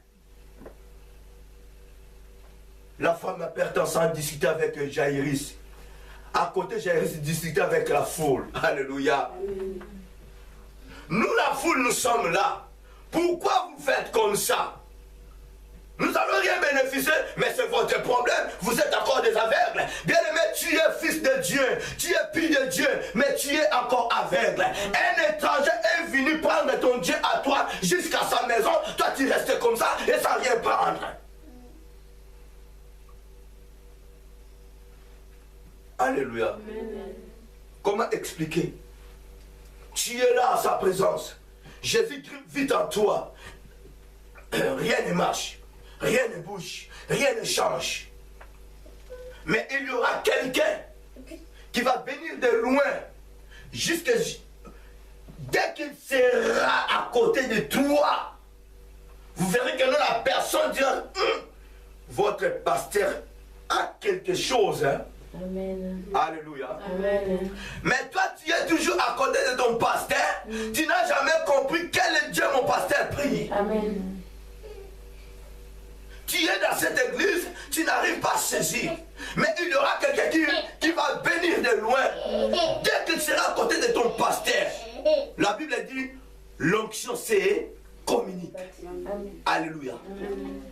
La femme a perdu sans discuter avec Jaïrus. À côté, Jaïrus discutait avec la foule. Alléluia. Nous, la foule, nous sommes là. Pourquoi vous faites comme ça? Nous allons rien bénéficier, mais c'est votre problème. Vous êtes encore des aveugles. Bien-aimé, tu es fils de Dieu, tu es fille de Dieu, mais tu es encore aveugle. Un étranger est venu prendre ton Dieu à toi jusqu'à sa maison. Toi, tu restes comme ça et sans rien prendre. Alléluia. Amen. Comment expliquer? Tu es là à sa présence. Jésus vit en toi. Rien ne marche, rien ne bouge, rien ne change. Mais il y aura quelqu'un qui va venir de loin, jusqu'à dès qu'il sera à côté de toi, vous verrez que la personne dira, votre pasteur a quelque chose. Hein? Amen. Alléluia. Amen. Mais toi, tu es toujours à côté de ton pasteur. Tu n'as jamais compris quel est Dieu mon pasteur prie. Amen. Tu es dans cette église, tu n'arrives pas à saisir. Mais il y aura quelqu'un qui va venir de loin. Dès qu'il sera à côté de ton pasteur, la Bible dit, l'onction c'est communique. Alléluia. Amen.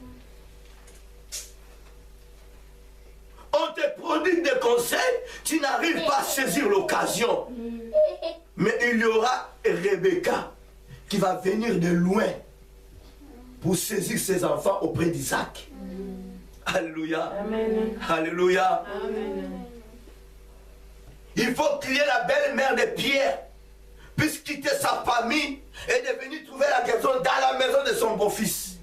On te prodigue des conseils, tu n'arrives pas à saisir l'occasion. Mais il y aura Rebecca qui va venir de loin pour saisir ses enfants auprès d'Isaac. Alléluia. Amen. Alléluia. Amen. Il faut qu'il y ait la belle-mère de Pierre puisse quitter sa famille et de venir trouver la guérison dans la maison de son beau-fils.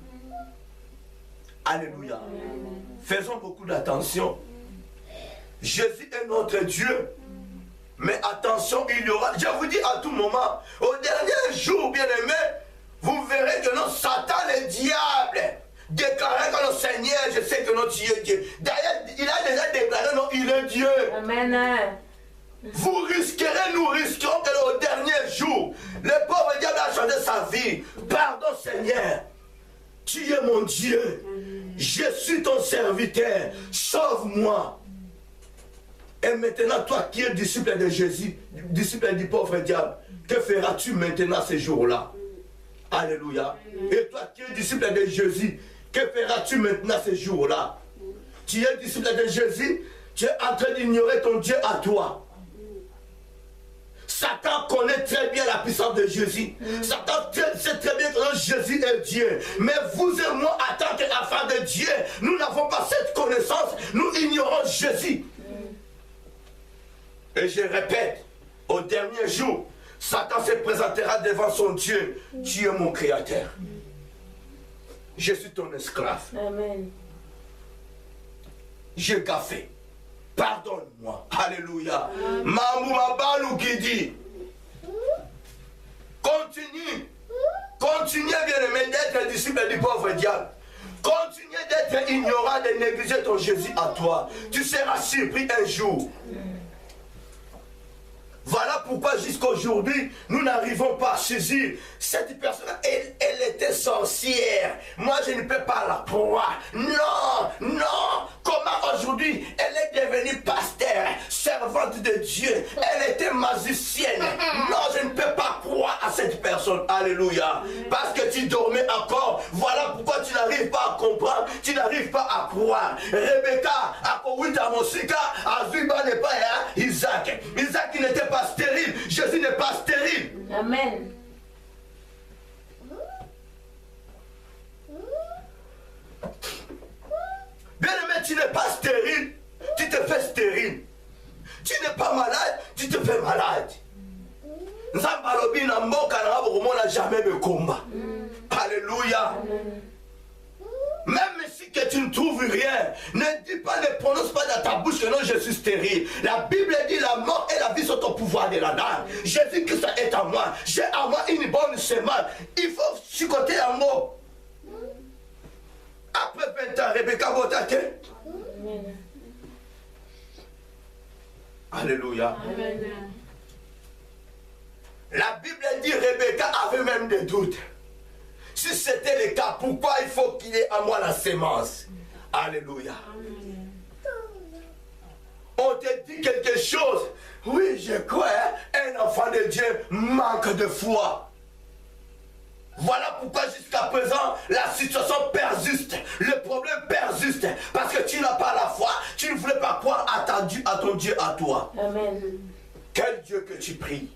Alléluia. Amen. Faisons beaucoup d'attention. Jésus est notre Dieu. Mais attention, il y aura, je vous dis à tout moment, au dernier jour, bien-aimé, vous verrez que notre Satan, le diable, déclaré que notre Seigneur, je sais que notre Dieu est Dieu. D'ailleurs, il a déjà déclaré, non, il est Dieu. Amen. Vous risquerez, nous risquerons que au dernier jour, le pauvre diable a changé sa vie. Pardon, Seigneur. Tu es mon Dieu. Je suis ton serviteur. Sauve-moi. Et maintenant, toi qui es disciple de Jésus, disciple du pauvre diable, que feras-tu maintenant ces jours-là? Alléluia. Et toi qui es disciple de Jésus, que feras-tu maintenant ces jours-là? Tu es disciple de Jésus, tu es en train d'ignorer ton Dieu à toi. Satan connaît très bien la puissance de Jésus. Satan sait très bien que Jésus est Dieu. Mais vous et moi, en tant qu'enfants de Dieu, nous n'avons pas cette connaissance. Nous ignorons Jésus. Et je répète, au dernier jour, Satan se présentera devant son Dieu. Tu es mon créateur. Je suis ton esclave. Amen. J'ai gaffé. Pardonne-moi. Alléluia. Mamou Abalou qui dit, continue. Continuez bien aimé d'être disciple du pauvre diable. Continuez d'être ignorant, de négliger ton Jésus à toi. Tu seras surpris un jour. Voilà pourquoi jusqu'à aujourd'hui, nous n'arrivons pas à saisir. Cette personne, elle était sorcière. Moi, je ne peux pas la croire. Non, non. Comment aujourd'hui, elle est devenue pasteur, servante de Dieu. Elle était magicienne. Non, je ne peux pas croire à cette personne. Alléluia. Parce que tu dormais encore. Voilà pourquoi tu n'arrives pas à comprendre. Tu n'arrives pas à croire. Rebecca, à Kowita Mosika, à Zuba n'est pas Isaac. Isaac n'était pas stérile. Jésus n'est pas stérile. Amen. Bien-aimé, tu n'es pas stérile, tu te fais stérile. Tu n'es pas malade, tu te fais malade. Nzambalobi na mboka na bomona jamais de combat. Alléluia. Même si que tu ne trouves rien, ne dis pas, ne prononce pas dans ta bouche que non, je suis stérile. La Bible dit la mort et la vie sont au pouvoir de la dame. Jésus-Christ est à moi. J'ai à moi une bonne semence. Il faut chicoter un mot. Après 20 ans, Rebecca Botate. Alléluia. Amen. La Bible dit Rebecca avait même des doutes. Si c'était le cas, pourquoi il faut qu'il y ait à moi la sémence? Alléluia. Amen. On te dit quelque chose. Oui, je crois, un enfant de Dieu manque de foi. Voilà pourquoi jusqu'à présent, la situation persiste, le problème persiste, parce que tu n'as pas la foi, tu ne voulais pas croire à ton Dieu, à toi. Amen. Quel Dieu que tu pries.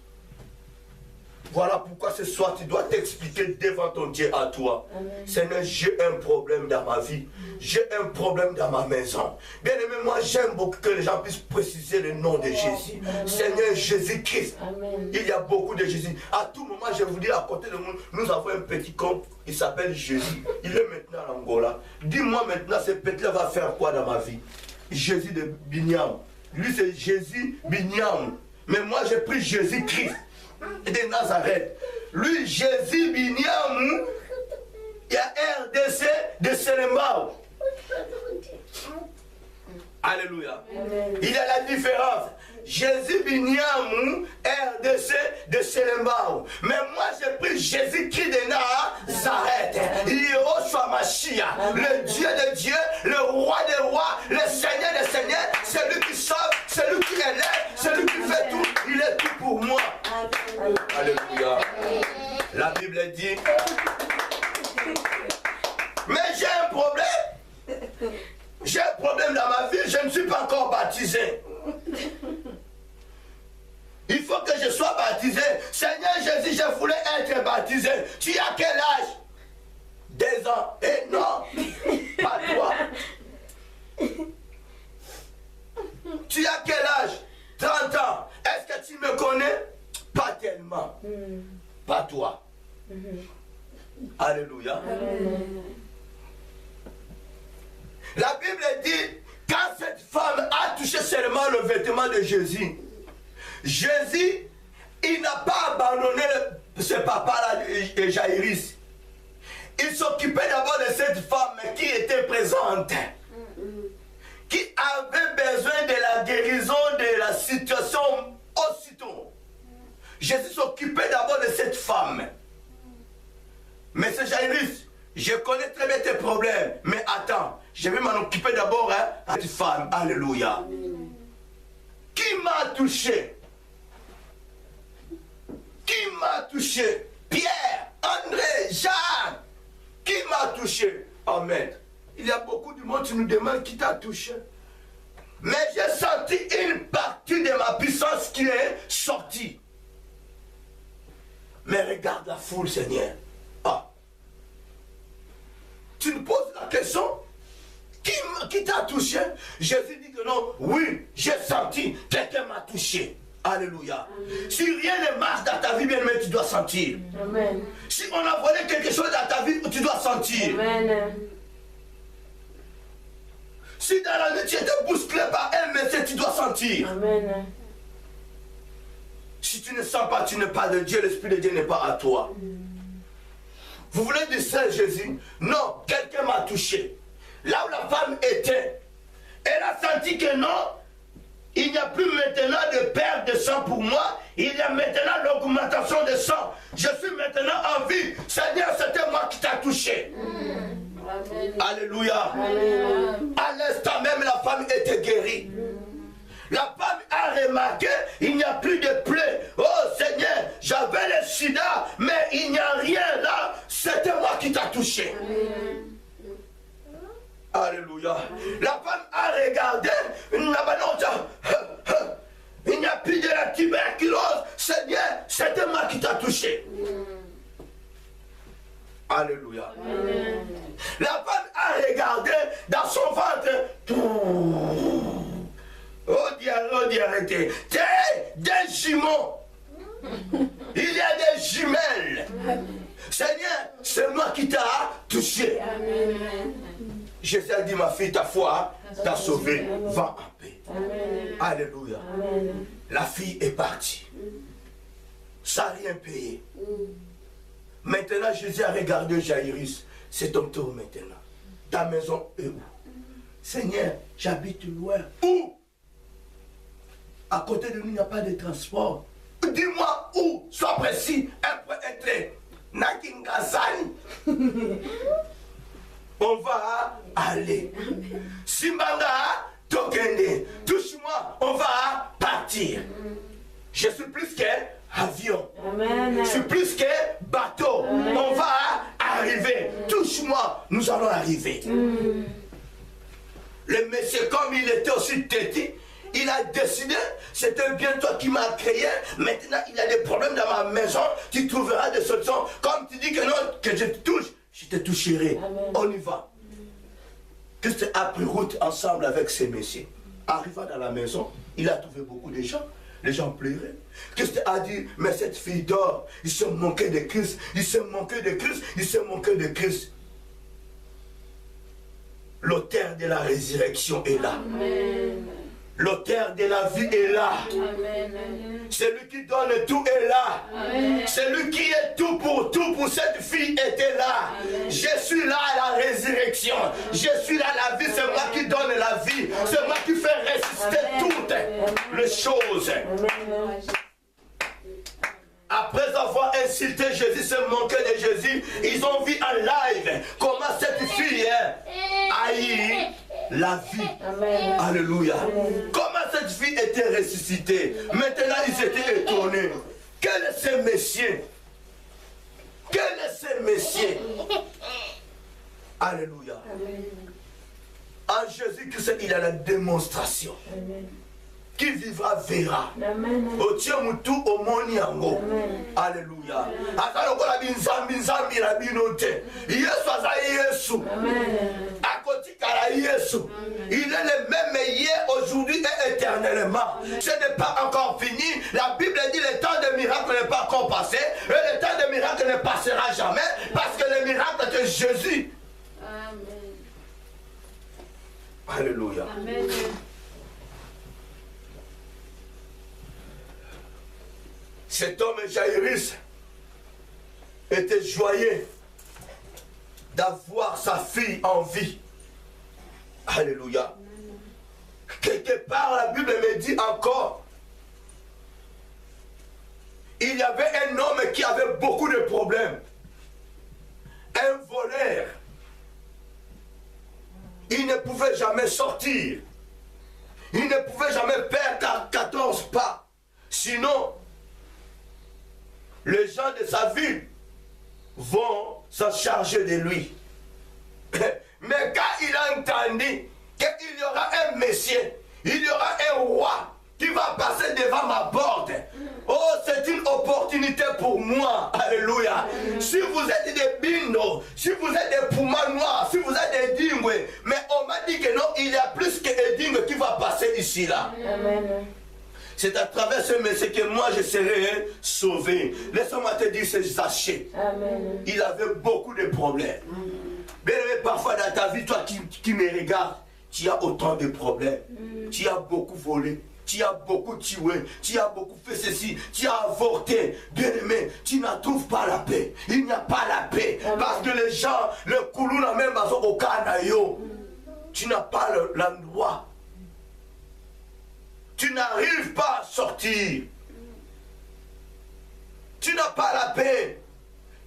Voilà pourquoi ce soir tu dois t'expliquer devant ton Dieu à toi. Amen. Seigneur, j'ai un problème dans ma vie. J'ai un problème dans ma maison. Bien aimé, moi j'aime beaucoup que les gens puissent préciser le nom de Jésus. Amen. Seigneur Jésus-Christ. Il y a beaucoup de Jésus. À tout moment, je vous dis, à côté de nous, nous avons un petit compte. Il s'appelle Jésus. Il est maintenant en Angola. Dis-moi maintenant, ce petit-là va faire quoi dans ma vie? Jésus de Binyam. Lui, c'est Jésus Binyam. Mais moi, j'ai pris Jésus-Christ de Nazareth. Lui, Jésus Binyam, il y a RDC de Selembao. Alléluia. Il y a la différence. Jésus Binyam, RDC de Selembao. Mais moi, j'ai pris Jésus-Christ de Nazareth. Yehoshua Mashiach, le Dieu de Dieu, le roi des rois, le Seigneur des seigneurs, celui qui sauve, celui qui élève, celui qui fait tout. Il est tout pour moi. Alléluia. La Bible dit, mais j'ai un problème. J'ai un problème dans ma vie, je ne suis pas encore baptisé. Il faut que je sois baptisé. Seigneur Jésus, je voulais être baptisé. Tu as quel âge? 2 ans. Et non, pas toi. Tu as quel âge? 30 ans. Est-ce que tu me connais? Pas tellement. Pas toi. Alléluia. La Bible dit, quand cette femme a touché seulement le vêtement de Jésus, Jésus, il n'a pas abandonné ce papa-là, Jaïrus. Il s'occupait d'abord de cette femme qui était présente, qui avait besoin de la guérison de la situation aussitôt. Jésus s'occupait d'abord de cette femme. Mais ce Jaïrus, je connais très bien tes problèmes, mais attends, je vais m'en occuper d'abord à cette femme. Alléluia. Qui m'a touché? Qui m'a touché? Pierre, André, Jacques. Qui m'a touché? Amen. Il y a beaucoup de monde qui nous demande qui t'a touché. Mais j'ai senti une partie de ma puissance qui est sortie. Mais regarde la foule, Seigneur. Ah. Tu me poses la question, qui t'a touché? Jésus dit que non. Oui, j'ai senti, quelqu'un m'a touché. Alléluia. Amen. Si rien ne marche dans ta vie, bien aimé, tu dois sentir. Amen. Si on a volé quelque chose dans ta vie, tu dois sentir. Amen. Si dans la nuit tu étais bousculé par un médecin, tu dois sentir. Amen. Si tu ne sens pas, tu n'es pas de Dieu, l'Esprit de Dieu n'est pas à toi. Vous voulez dire ça, Jésus? Non, quelqu'un m'a touché. Là où la femme était, elle a senti que non, il n'y a plus maintenant de perte de sang pour moi. Il y a maintenant l'augmentation de sang. Je suis maintenant en vie. Seigneur, c'était moi qui t'a touché. Amen. Alléluia. Amen. À l'instant même, la femme était guérie. La femme a remarqué, il n'y a plus de plaie. Oh Seigneur, j'avais le sida, mais il n'y a rien là. C'était moi qui t'a touché. Amen. Alléluia. La femme a regardé, il n'y a plus de la tuberculose. Seigneur, c'était moi qui t'a touché. Alléluia. Amen. La femme a regardé dans son ventre. Oh Dieu, arrêtez. Des jumeaux. Il y a des jumelles. Seigneur, c'est moi qui t'a touché. Amen. Jésus a dit, ma fille, ta foi t'a sauvée. Va en paix. Amen. Alléluia. Amen. La fille est partie. Sans rien payer. Maintenant, Jésus a regardé Jaïrus. C'est ton tour maintenant. Ta maison est où? Seigneur, j'habite loin. Où? À côté de nous, il n'y a pas de transport. Dis-moi où? Sois précis. Un point, un trait. Nakingazani. On va aller. Simbanga, Tokende. Touche-moi, on va partir. Je suis plus qu'un avion. Amen. Je suis plus qu'un bateau. Amen. On va arriver. Le monsieur, comme il était aussi têtu, il a décidé, c'était bien toi qui m'as créé, maintenant il y a des problèmes dans ma maison, tu trouveras des solutions. Comme tu dis que non, que je te touche, je te toucherai. Amen. On y va. Christ a pris route ensemble avec ces messieurs. Arrivant dans la maison, il a trouvé beaucoup de gens. Les gens pleuraient. Christ a dit, mais cette fille dort. Il se manquait de Christ. Il se manquait de Christ. Il se manquait de Christ. L'auteur de la résurrection est là. L'auteur de la vie est là. Celui qui donne tout est là. Celui qui est tout pour cette fille était là. Amen. Je suis là à la résurrection. Je suis là à la vie. C'est moi qui donne la vie. C'est moi qui fais résister toutes les choses. Après avoir insulté Jésus, se moquer de Jésus, ils ont vu en live comment cette fille haït la vie. Amen. Alléluia. Amen. Comment cette fille était ressuscitée. Maintenant, ils étaient étonnés. Quel est ce Messie? Quel est ce Messie? Alléluia. Amen. En Jésus-Christ, il y a la démonstration. Amen. Qui vivra verra. Au Tiemutu au Moniango. Alléluia. Il est le même hier, aujourd'hui et éternellement. Ce n'est pas encore fini. La Bible dit le temps de miracle n'est pas encore passé. Et le temps de miracle ne passera jamais. Parce que le miracle de Jésus. Amen. Alléluia. Amen. Cet homme Jairus était joyeux d'avoir sa fille en vie. Alléluia. Quelque part, la Bible me dit encore, il y avait un homme qui avait beaucoup de problèmes. Un voleur. Il ne pouvait jamais sortir. Il ne pouvait jamais faire 14 pas. Sinon, les gens de sa ville vont s'en charger de lui. Mais quand il a entendu qu'il y aura un messie, il y aura un roi qui va passer devant ma porte. Oh, c'est une opportunité pour moi. Alléluia. Si vous êtes des bindo, si vous êtes des poumons noirs, si vous êtes des dingwe, mais on m'a dit que non, il y a plus que des dingwe qui va passer ici là. Amen. C'est à travers ce message que moi je serai sauvé. Laisse-moi te dire, c'est Zachée. Amen. Il avait beaucoup de problèmes. Bien aimé, parfois dans ta vie, toi qui me regardes, tu as autant de problèmes. Tu as beaucoup volé. Tu as beaucoup tué, tu as beaucoup fait ceci, tu as avorté. Bien aimé, tu ne trouves pas la paix. Il n'y a pas la paix. Amen. Parce que les gens, le koulou n'a même pas au Kanayo. Tu n'as pas l'endroit. Tu n'arrives pas à sortir. Tu n'as pas la paix.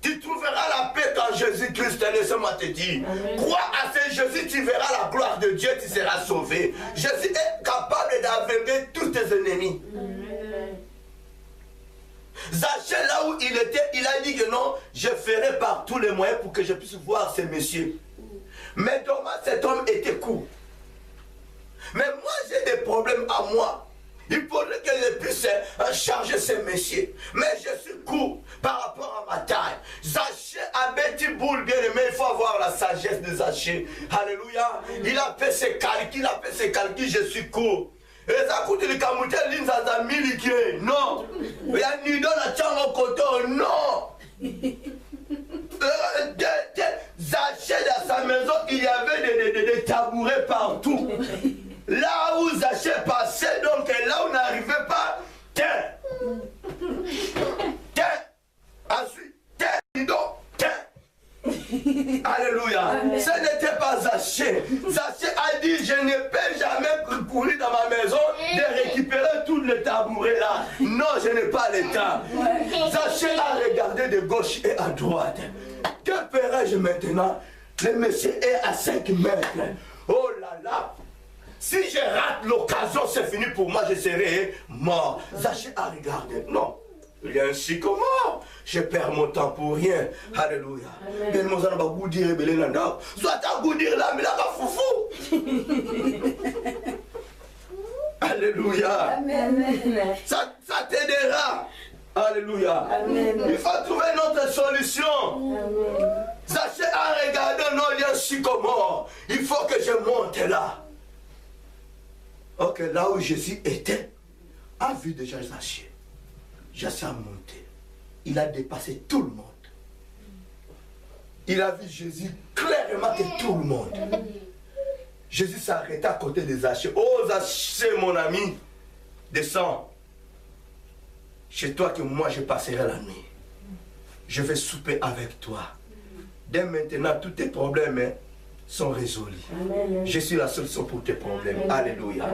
Tu trouveras la paix quand Jésus-Christ est, laisse-moi te dire. Crois à ce Jésus, tu verras la gloire de Dieu, tu seras sauvé. Jésus est capable d'aveugler tous tes ennemis. Zachée, là où il était, il a dit que non, je ferai par tous les moyens pour que je puisse voir ces messieurs. Mais dommage, cet homme était court. Mais moi, j'ai des problèmes à moi. Il faudrait que je puisse charger ces messieurs. Mais je suis court par rapport à ma taille. Zachée a petit boule bien aimé. Il faut avoir la sagesse de Zachée. Alléluia. Il a fait ses calculs, je suis court. Et ça coûte le camouté, l'inzaza miliki. Non. Il y a ni dans la chambre au non. Zachée dans sa maison, il y avait des tabourets partout. Là où Zachée passait, donc là où on n'arrivait pas, ensuite, alléluia. Ce n'était pas Zachée. Zachée a dit, je ne peux jamais courir dans ma maison de récupérer tous les tabourets là. Non, je n'ai pas le temps. Zachée a regardé de gauche et à droite. Que ferai-je maintenant? Le monsieur est à 5 mètres. Oh là là. Si je rate l'occasion, c'est fini pour moi, je serai mort. Zachée a regardé. Non. Il y a un sycomore. Je perds mon temps pour rien. Alléluia. Bien, nous allons pas goûter rebelle nanda. Soit à goûter là, mais là, pas foufou. Alléluia. Ça t'aidera. Alléluia. Il faut trouver notre solution. Zaché a regardé, non, il y a un sycomore. Il faut que je monte là. Ok, là où Jésus était, a vu déjà Zaché. Zaché a monté. Il a dépassé tout le monde. Il a vu Jésus clairement que tout le monde. Jésus s'est arrêté à côté de Zaché. Oh Zaché, mon ami, descends. Chez toi que moi je passerai la nuit. Je vais souper avec toi. Dès maintenant, tous tes problèmes sont résolus. Amen. Je suis la solution pour tes problèmes. Amen. Alléluia.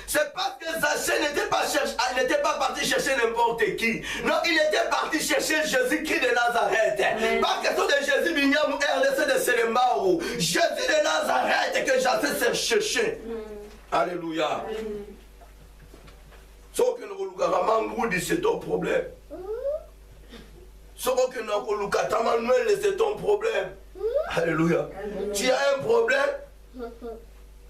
C'est parce que Zaché n'était pas parti chercher n'importe qui. Non, il était parti chercher Jésus-Christ de Nazareth. Parce que tout de Jésus, Bignam, RDC de Sélémaou. Jésus de Nazareth que Zaché s'est cherché. Alléluia. Sauf que nous c'est ton problème. Sauf que nous c'est ton problème. Alléluia. Tu as un problème.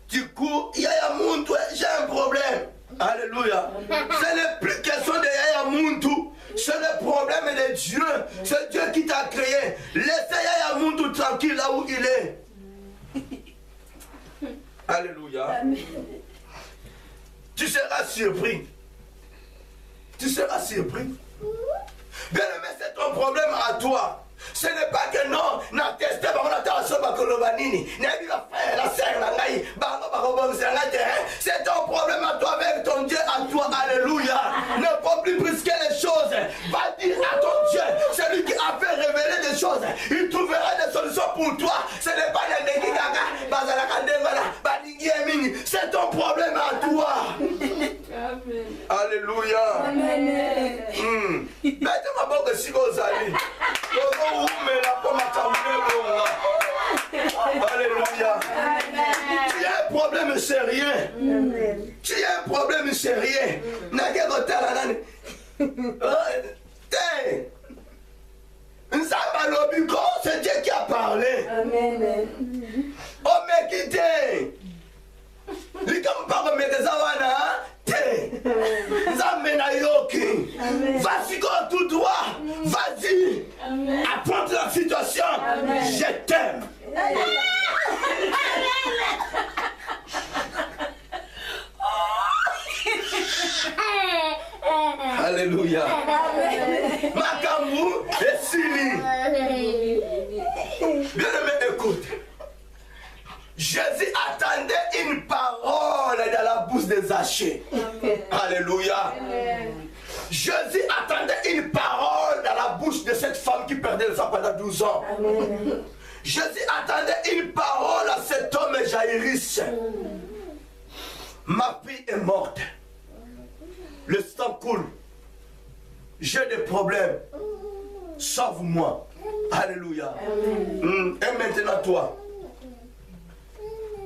Du coup, Yaya Muntu, j'ai un problème. Alléluia. Ce n'est plus question de Yaya Muntu. C'est le problème de Dieu. C'est Dieu qui t'a créé. Laissez Yaya Muntu tranquille là où il est. Alléluia. Tu seras surpris. Tu seras surpris. Bien aimé, c'est ton problème à toi. Ce n'est pas que non, n'a testé par l'attention de Kolobanini. C'est ton problème à toi avec ton Dieu à toi. Alléluia. Ne faut plus brusquer les choses. Va dire à ton Dieu, celui qui a fait révéler des choses, il trouvera des solutions pour toi. Ce n'est pas les c'est ton problème à toi. Amen. Alléluia. Amen. Mettez-moi bon que si vous allez. Alléluia. Tu as un problème sérieux. Tu as un problème sérieux. C'est Dieu qui a parlé. Amen. Oh, mais quittez. Vas-y comme tout droit. Vas-y. Apprends la situation. Amen. Je t'aime. Alléluia. Makamou et Sili. Bien-aimé, écoute. Jésus attendait une parole dans la bouche de Zaché. Alléluia. Jésus attendait une parole dans la bouche de cette femme qui perdait le sang pendant 12 ans. Amen. Jésus attendait une parole à cet homme Jaïris. Ma fille est morte. Le sang coule. J'ai des problèmes. Sauve-moi. Alléluia. Et maintenant toi.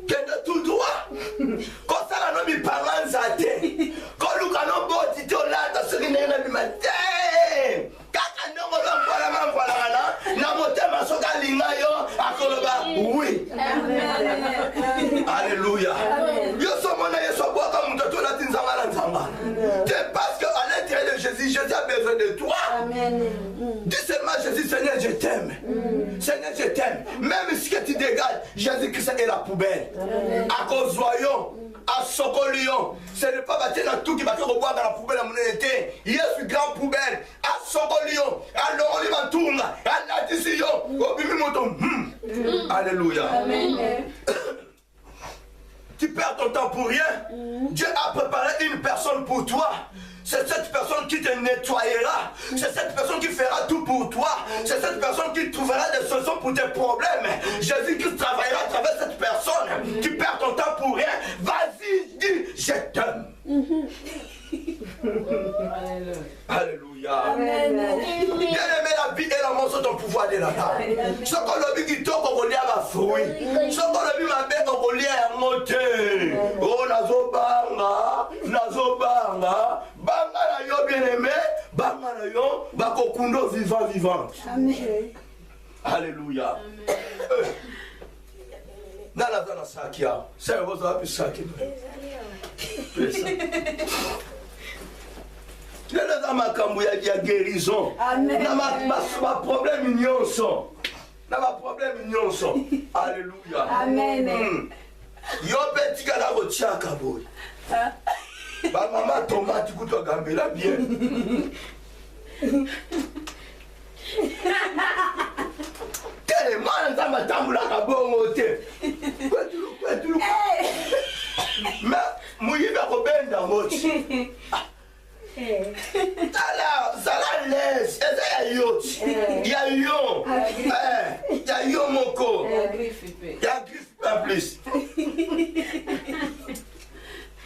De tout droit. Quand ça la nomi parents zate. Quand nous canons boti to là ta suri na bi mate. Kaka ndongo lo voilà na motema soka linga yo akoloba oui. Alléluia. Yo somona yo so boka mutoto na tinzanga la nzanga. C'est parce que à l'intérieur de Jésus, Jésus a besoin de toi. Amen. Dis seulement Jésus, Seigneur, je t'aime. Seigneur, je t'aime. Même si tu dégages, Jésus-Christ est la poubelle. À cause voyons, à Sokolion, ce n'est pas bâti dans tout qui va te revoir dans la poubelle à mon été. Il y a une grande poubelle. À Sokolion, à l'Orimantunga, à la décision, au Bimimoton. Alléluia. Amen. Tu perds ton temps pour rien. Dieu a préparé une personne pour toi. C'est cette personne qui te nettoyera. C'est cette personne qui fera tout pour toi. C'est cette personne qui trouvera des solutions pour tes problèmes. Jésus-Christ travaillera à travers cette personne. Tu perds ton temps pour rien. Vas-y, dis, je t'aime. Alléluia. Bien-aimé, la vie et la mort sont ton pouvoir de la table. Ce qu'on a vu qui tombe, on a ma fruit. Ce qu'on a vu ma bête, on a monté. Oh, nazobanga, banga la yo bien-aimé, bangana yo bakokundo vivant vivante. Amen. Alléluia. Nala zana sakia. C'est vous avez sakia. Nala zana makambu ya guérison. Amen. Na ma problème nyonso. Na ma problème nyonso. Alléluia. Amen. Yo petit kala ko tiaka boy. Ba mama tomate kuto gambela bien. Tellement ça m'a tamboula ka bongo te. Kwetulu. Mais muyiba ko benda ngoti. Zala les, ya yoti. Ya yo. Ya yo moko. Ya griffe en plus.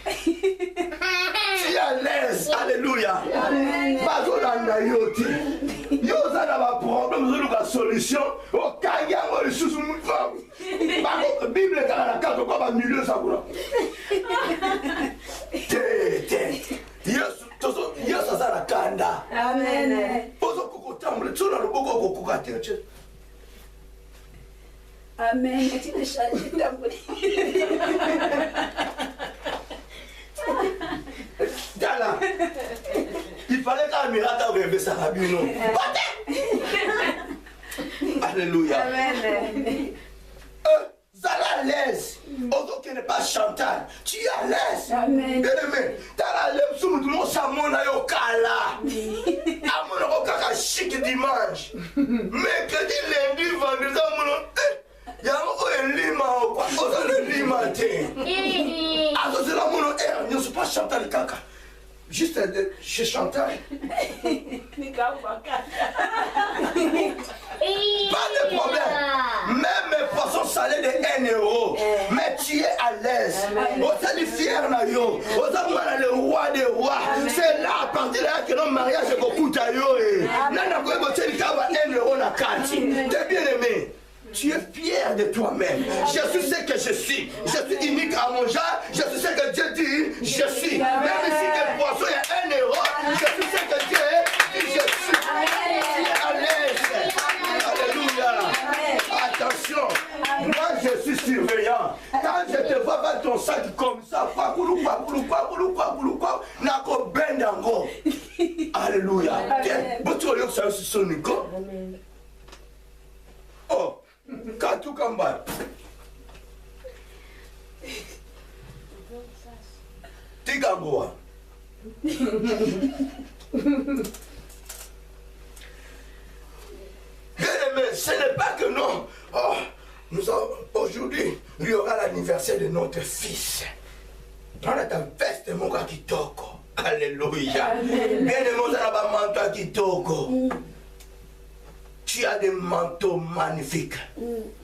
Tu es à l'aise, alléluia. Bazolanda yoti. Yo zana ba problème, zo luka solution. O kaya ngo lisusu mutfa. Ba Bible kala na kato kwa ba milieu sa kula. Yesu zana kanda. Amen. Ozo kokotambule tsona loboko kokokateche. Amen. Tu changes tambule. Dala. Il fallait qu'un miracle rêve ça rabino. Alléluia. Amen. Zala à l'aise. Autant qui n'est pas chantal. Tu es à l'aise. Amen. Bien aimé. T'as la lèvre sous le monde, ça mon ayo kala. À mon okaka chic dimanche. Mercredi, lundi, vendredi, il y a un lima ou quoi. On a le lima. Alors c'est là mon ne suis pas chantal kaka. Juste chez Chantal. Pas de problème. Même mes poissons salés de 1 euro. Mais tu es à l'aise. On est fier na yo. On est le roi des rois. C'est là à partir de là que notre mariage est beaucoup taillé. Nana quoi botter le kaba 1 euro na kati. T'es bien aimé. Tu es fier de toi-même. Je suis ce que je suis. Je suis unique à mon genre. Je suis ce que Dieu dit. Je suis. Même si tes poissons il y a 1 euro, je suis ce que Dieu dit. Je suis. Tu es à l'aise. Alléluia. Attention. Moi je suis surveillant. Quand je te vois faire ton sac comme ça, nako bendango. Alléluia. Boto ça c'est son nico. Oh. Katou Kamba. Tigaboa. Ce n'est pas que non. Oh, aujourd'hui, il y aura l'anniversaire de notre fils. On a ta veste, mon gars, qui toko. Alléluia. Bien aimé, on a un manteau qui toko. Tu as des manteaux magnifiques.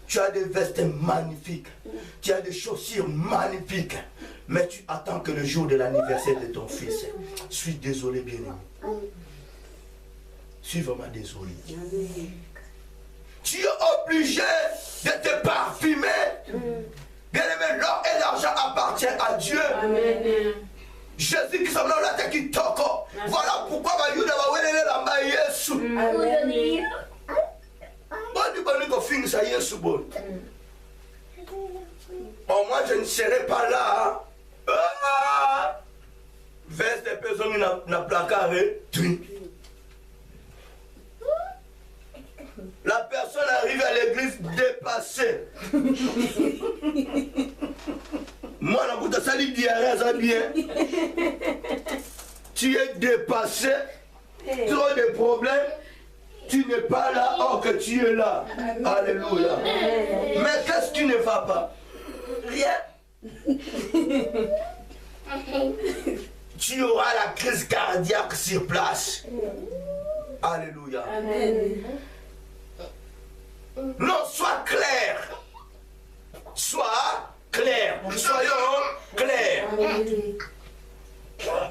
Tu as des vestes magnifiques. Tu as des chaussures magnifiques. Mais tu attends que le jour de l'anniversaire de ton fils. Je suis désolé, bien-aimé. Je suis vraiment désolé. Tu es obligé de te parfumer. Bien-aimé, l'or et l'argent appartiennent à Dieu. Jésus qui s'en là, qui toko. Voilà pourquoi Bayuda va ouéler la maille Yesu. Bon, moi je ne serai pas là. Veste des personnes dans le placard. La personne arrive à l'église dépassée. Moi, je ça dit diarrhée, bien. Tu es dépassé. Trop de problèmes. Tu n'es pas là, or que tu es là. Alléluia. Mais qu'est-ce qui ne va pas? Rien. Tu auras la crise cardiaque sur place. Alléluia. Amen. Non, sois clair. Sois clair. Soyons clairs.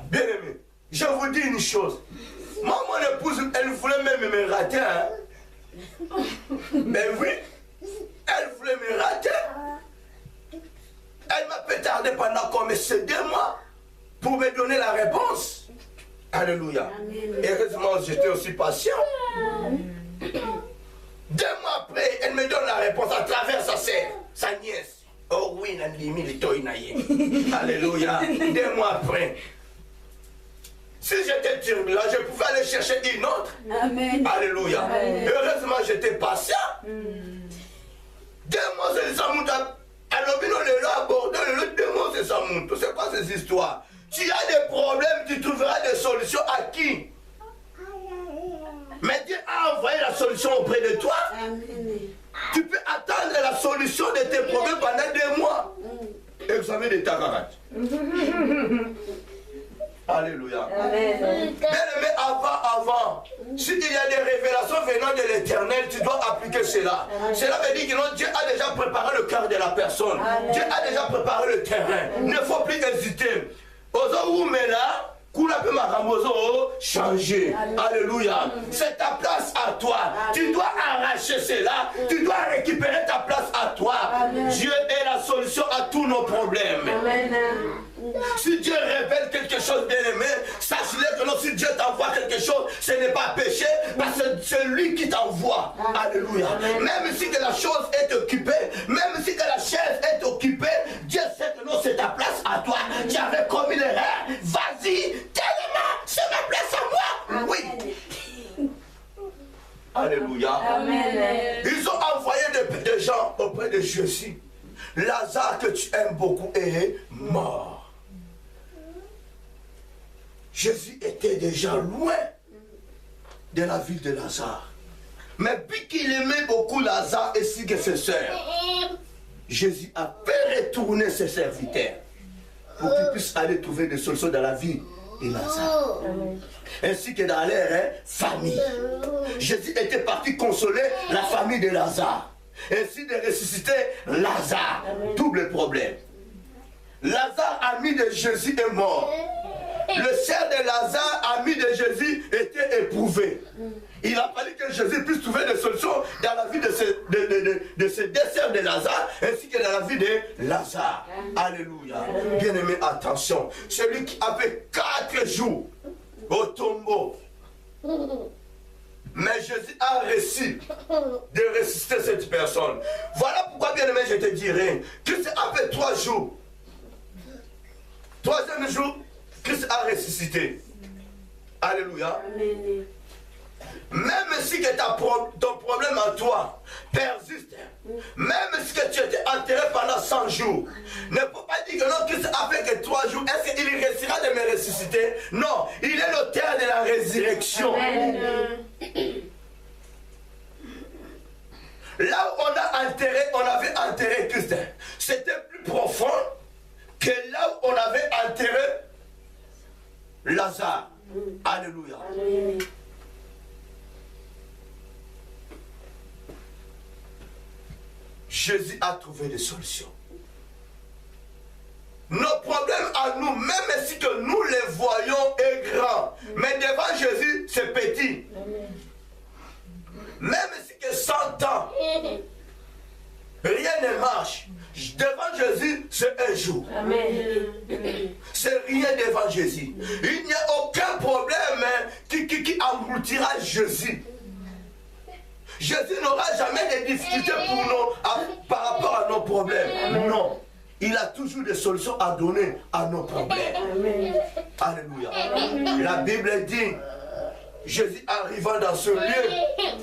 Bien aimé, je vous dis une chose. Moi, mon épouse, elle voulait même me rater. Hein? Mais oui, elle voulait me rater. Elle m'a pétardé pendant comme 2 mois pour me donner la réponse. Alléluia. Et heureusement, j'étais aussi patient. 2 mois après, elle me donne la réponse à travers sa sœur, sa nièce. Oh oui, Nandimi, les toinaye. Alléluia. 2 mois après. Si j'étais turbulent, je pouvais aller chercher une autre. Amen. Alléluia. Amen. Heureusement, j'étais patient. 2 mois, c'est ça, mon alors, le lot à Bordeaux, le lot 2 mois, c'est ça, mon tout. C'est quoi ces histoires? Tu as des problèmes, tu trouveras des solutions à qui? Mais Dieu a envoyé la solution auprès de toi. Amen. Tu peux attendre la solution de tes problèmes pendant 2 mois. Examen de ta camarade. Alléluia. Amen. Bien aimé, avant, s'il y a des révélations venant de l'éternel, tu dois appliquer cela. Cela veut dire que non, Dieu a déjà préparé le cœur de la personne. Dieu a déjà préparé le terrain. Il ne faut plus hésiter. Ozo là, changer. Alléluia. C'est ta place à toi. Tu dois arracher cela. Tu dois récupérer ta place à toi. Dieu est la solution à tous nos problèmes. Amen. Si Dieu révèle quelque chose bien-aimé, sache-le que non, si Dieu t'envoie quelque chose, ce n'est pas péché, parce que c'est lui qui t'envoie. Alléluia. Même si que la chose est occupée, même si que la chaise est occupée, Dieu sait que non, c'est ta place à toi. Tu avais commis l'erreur. Vas-y, tellement, c'est ma place à moi. Oui. Alléluia. Amen. Ils ont envoyé des gens auprès de Jésus. Lazare que tu aimes beaucoup est mort. Jésus était déjà loin de la ville de Lazare. Mais puis qu'il aimait beaucoup Lazare ainsi que ses sœurs, Jésus a fait retourner ses serviteurs pour qu'ils puissent aller trouver des solutions dans la vie de Lazare. Ainsi que dans leur famille. Jésus était parti consoler la famille de Lazare. Ainsi de ressusciter Lazare. Double problème. Lazare, ami de Jésus, est mort. Le cerf de Lazare, ami de Jésus, était éprouvé. Il a fallu que Jésus puisse trouver des solutions dans la vie de ces deux sœurs de Lazare, ainsi que dans la vie de Lazare. Alléluia. Bien-aimé, attention. Celui qui avait 4 jours au tombeau. Mais Jésus a réussi de ressusciter cette personne. Voilà pourquoi, bien-aimé, je te dirai que c'est après 3 jours. 3e jour, Christ a ressuscité. Alléluia. Amen. Même si que ton problème à toi persiste, même si que tu étais enterré pendant 100 jours, ne faut pas dire que non, Christ a fait que 3 jours, est-ce qu'il réussira de me ressusciter? Non, il est l'auteur de la résurrection. Amen. Là où on avait enterré Christ, c'était plus profond que là où on avait enterré Lazare. Alléluia. Amen. Jésus a trouvé des solutions. Nos problèmes à nous, même si que nous les voyons, est grand, mais devant Jésus, c'est petit. Même si que 100 ans, rien ne marche. Devant Jésus, c'est un jour. Amen. C'est rien devant Jésus. Il n'y a aucun problème qui engloutira Jésus. Jésus n'aura jamais de difficultés par rapport à nos problèmes. Non. Il a toujours des solutions à donner à nos problèmes. Amen. Alléluia. La Bible dit, Jésus arrivant dans ce lieu,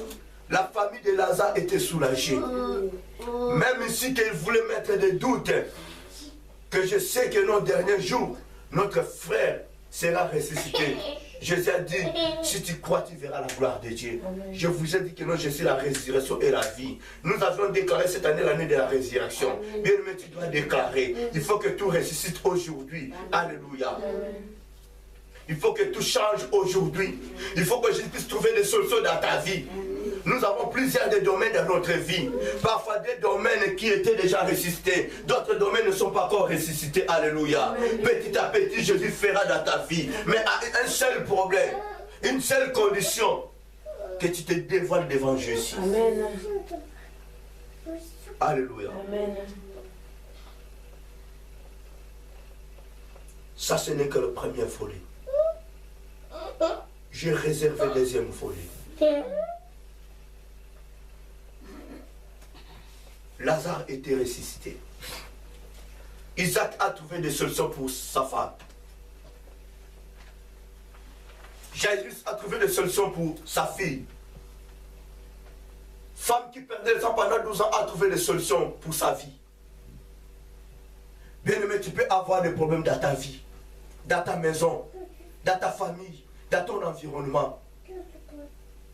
la famille de Lazare était soulagée. Même ici qu'il voulait mettre des doutes, que je sais que nos derniers jours, notre frère sera ressuscité. Jésus a dit, si tu crois, tu verras la gloire de Dieu. Je vous ai dit que non, je suis la résurrection et la vie. Nous avons déclaré cette année l'année de la résurrection. Bien aimé, tu dois déclarer. Il faut que tout ressuscite aujourd'hui. Alléluia. Il faut que tout change aujourd'hui. Il faut que je puisse trouver des solutions dans ta vie. Nous avons plusieurs des domaines dans notre vie. Parfois des domaines qui étaient déjà ressuscités. D'autres domaines ne sont pas encore ressuscités. Alléluia. Petit à petit, Jésus fera dans ta vie. Mais à un seul problème, une seule condition, que tu te dévoiles devant Jésus. Amen. Alléluia. Amen. Ça, ce n'est que le premier volet. j'ai réservé deuxième volet. Lazare était ressuscité. Isaac a trouvé des solutions pour sa femme. Jairus a trouvé des solutions pour sa fille. Femme qui perdait le sang pendant 12 ans a trouvé des solutions pour sa vie. Bien-aimé, tu peux avoir des problèmes dans ta vie, dans ta maison, dans ta famille, dans ton environnement.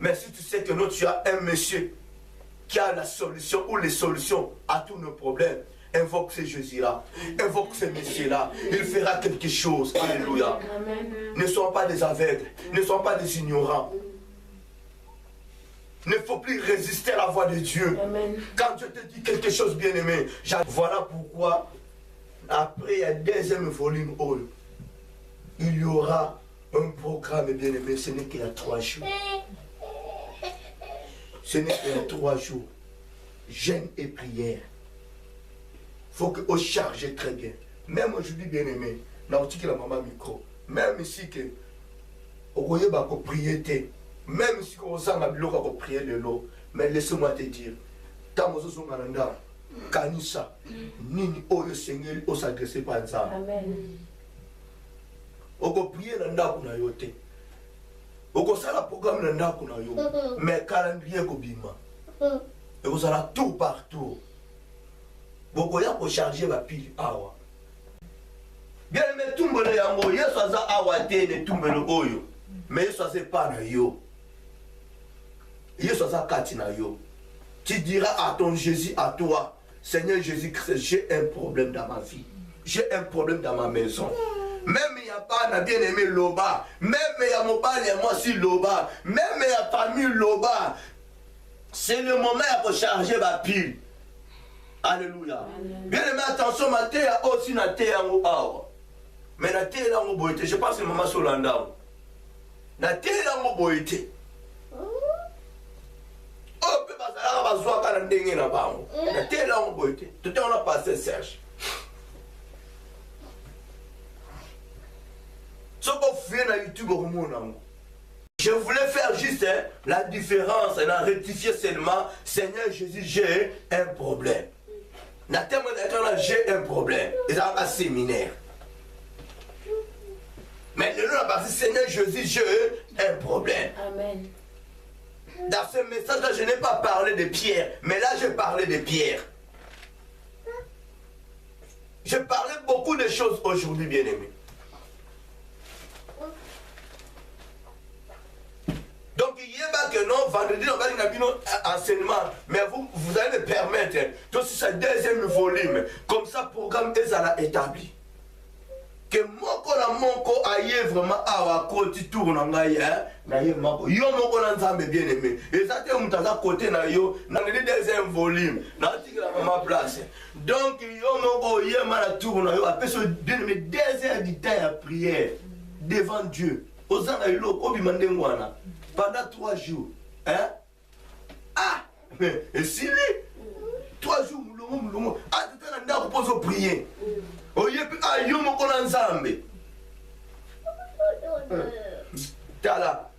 Mais si tu sais que non, tu as un monsieur qui a la solution ou les solutions à tous nos problèmes, invoque ce Jésus-là, invoque ce Messie-là, il fera quelque chose. Alléluia. Amen. Ne soyons pas des aveugles, ne soyons pas des ignorants. Il ne faut plus résister à la voix de Dieu. Amen. Quand Dieu te dit quelque chose, bien-aimé, voilà pourquoi, après il y a deuxième volume, il y aura un programme, bien-aimé, ce n'est qu'il y a 3 jours. Ce n'est qu'il y a 3 jours. Jeûne et prière. Il faut que vous chargez très bien. Même aujourd'hui, bien-aimé, dans la maman micro, même ici que vous voyez que prier, même si vous avez prier de l'eau, mais laissez-moi te dire, quand vous êtes dans kanisa, nini oyo Seigneur o s'adresser par ça. Amen. Vous prier dans ndako na yo te. Vous sala programme dans ndako na yo, mais calendrier ko bima. Et vous allez tout partout. Vous pouvez charger la pile awa. Bien aimé tumbele yango, yeso aza awa te ne tumbele oyo. Mais yeso aza pas na yo. Yeso aza kati na yo. Tu diras à ton Jésus, à toi, Seigneur Jésus-Christ, j'ai un problème dans ma vie. J'ai un problème dans ma maison. Même il n'y a pas un bien-aimé Loba. Même il y a mon père et moi si Loba. Même il y a famille Loba. C'est le moment de charger ma pile. Alléluia. Bien-aimé, attention, ma terre a aussi na terre en haut. Mais la terre en haut, je pense que maman Solanda. La terre en haut, oh, peut pas ça va voir quand on dégaine là bas. La terre là on boite. Tout on a passé Serge. Ce qu'on fait dans YouTube au monde. Je voulais faire juste la différence et la rectifier seulement. Seigneur Jésus, j'ai un problème. La terme là j'ai un problème. Et ça va séminaire. Mais le nom a passé Seigneur Jésus, j'ai un problème. Amen. Dans ce message-là, je n'ai pas parlé de Pierre, mais là, je parlais de Pierre. Je parlais beaucoup de choses aujourd'hui, bien-aimés. Donc, il y a que non, vendredi, on va avoir un enseignement, mais vous allez me permettre, donc c'est ce deuxième volume, comme ça, le programme est établi. Que moko aye vraiment awa koti tour na ngai na ye mako yo moko na nzambe bien aimé et ça te mutaza côté na yo na le deuxième volume na tikela ma place donc yo moko ye mala tour na yo après ce bien aimé 2 heures du temps à prière devant Dieu ozanga ilo obimande ngwana pendant 3 jours hein ah mais et si 3 jours mulongo ah tu t'en as pour prier. Oye ayo moko na nzambe tala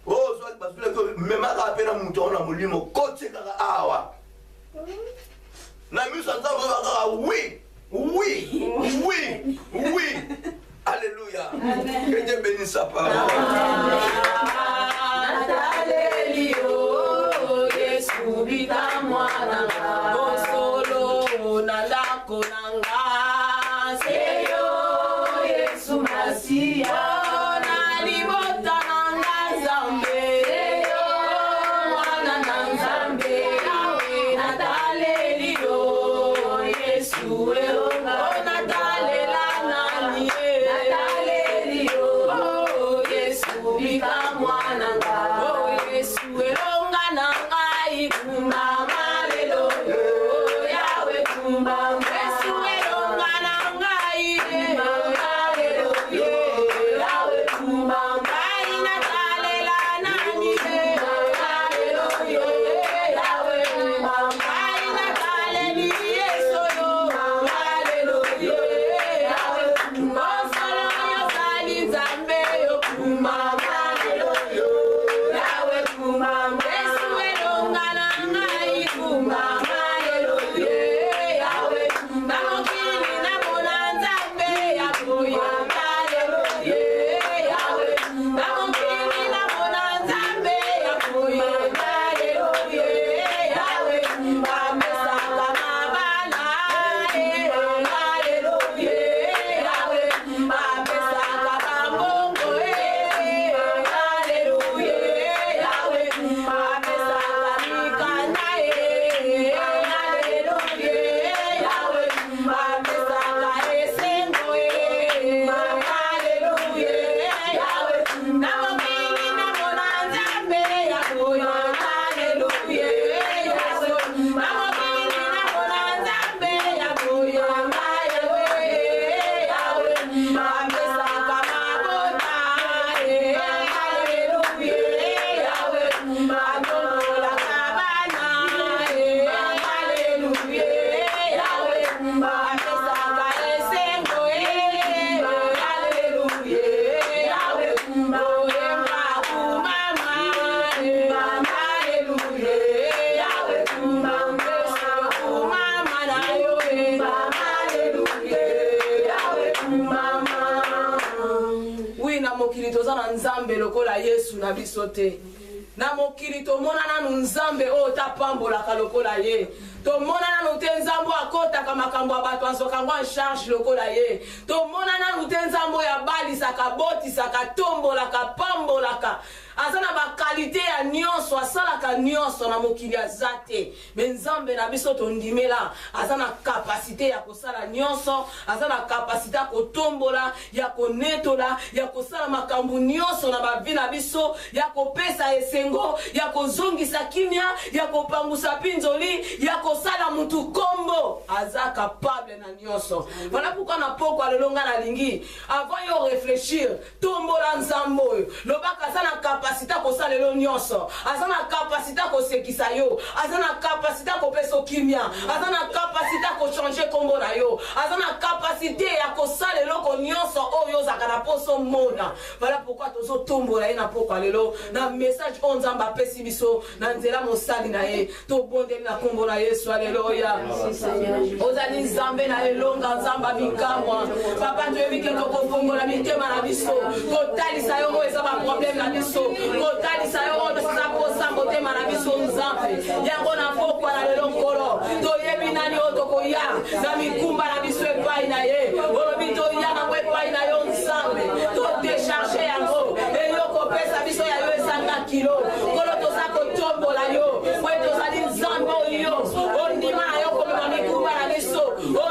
oh soit parce que même à peine muto na mulimo kote kaka awa na miso nzambe kaka oui oui oui oui alléluia que Dieu bénisse sa parole. Yesu bita mwana solo na lako nanga Mama, Yesu na biso te. Na mokili tomona nanu nzambe oyo tapambolaka lokola ye. Tomona nanu te nzambo akotaka makambo ya bato azokango en charge lokola ye. Tomona nanu te nzambo ya balisaka botisaka tombolaka pambolaka. Azana ba qualité ya nyonso asalaka nyonso na mokili azate. Me nzambe na biso tondimela azana capacité ya kosala nyonso, azana capacité ya kotombola, ya konetola, ya kosala makambo nyonso na ba vie na biso, ya kopesa esengo, ya kozongisa kimia, ya kopangusa pinzoli, ya kosala mutu kombo, aza capable na nyonso. Voilà pourquoi na poko alelonga na lingi, avant yo réfléchir, tombola nzambo, lobaka azana capacité ko salelo nyonso, azana capacité ko sekisa yo, azana capacité ko peso kimia, azana capacité ko changer kombo na yo, azana capacité ya ko salelo ko nyonso oyo zakana poso mona. Voilà pourquoi tozo tombola na poko lelo na message on nzamba pesi biso na nzela mosali na ye to bondeli na kombo na Yesu. Alléluia. Ozali nzambe na elonga nzamba bikamwa papa to yebike to kombola mitema na biso to talisa yo eza ba problème na biso kotalisa yo oyo toza kosambo te na biso nzambe yango na pokwa na lelo nkolo toyebi nani oyo tokoya na mikumba na biso epai na ye olobi toya nango epai na yo nzambe todecharge yango eyo kopesa biso ya yo ezanga kilo kolo toza kotombola yo oyo tozali nzambe oyo ondima na yo komema mikumba na biso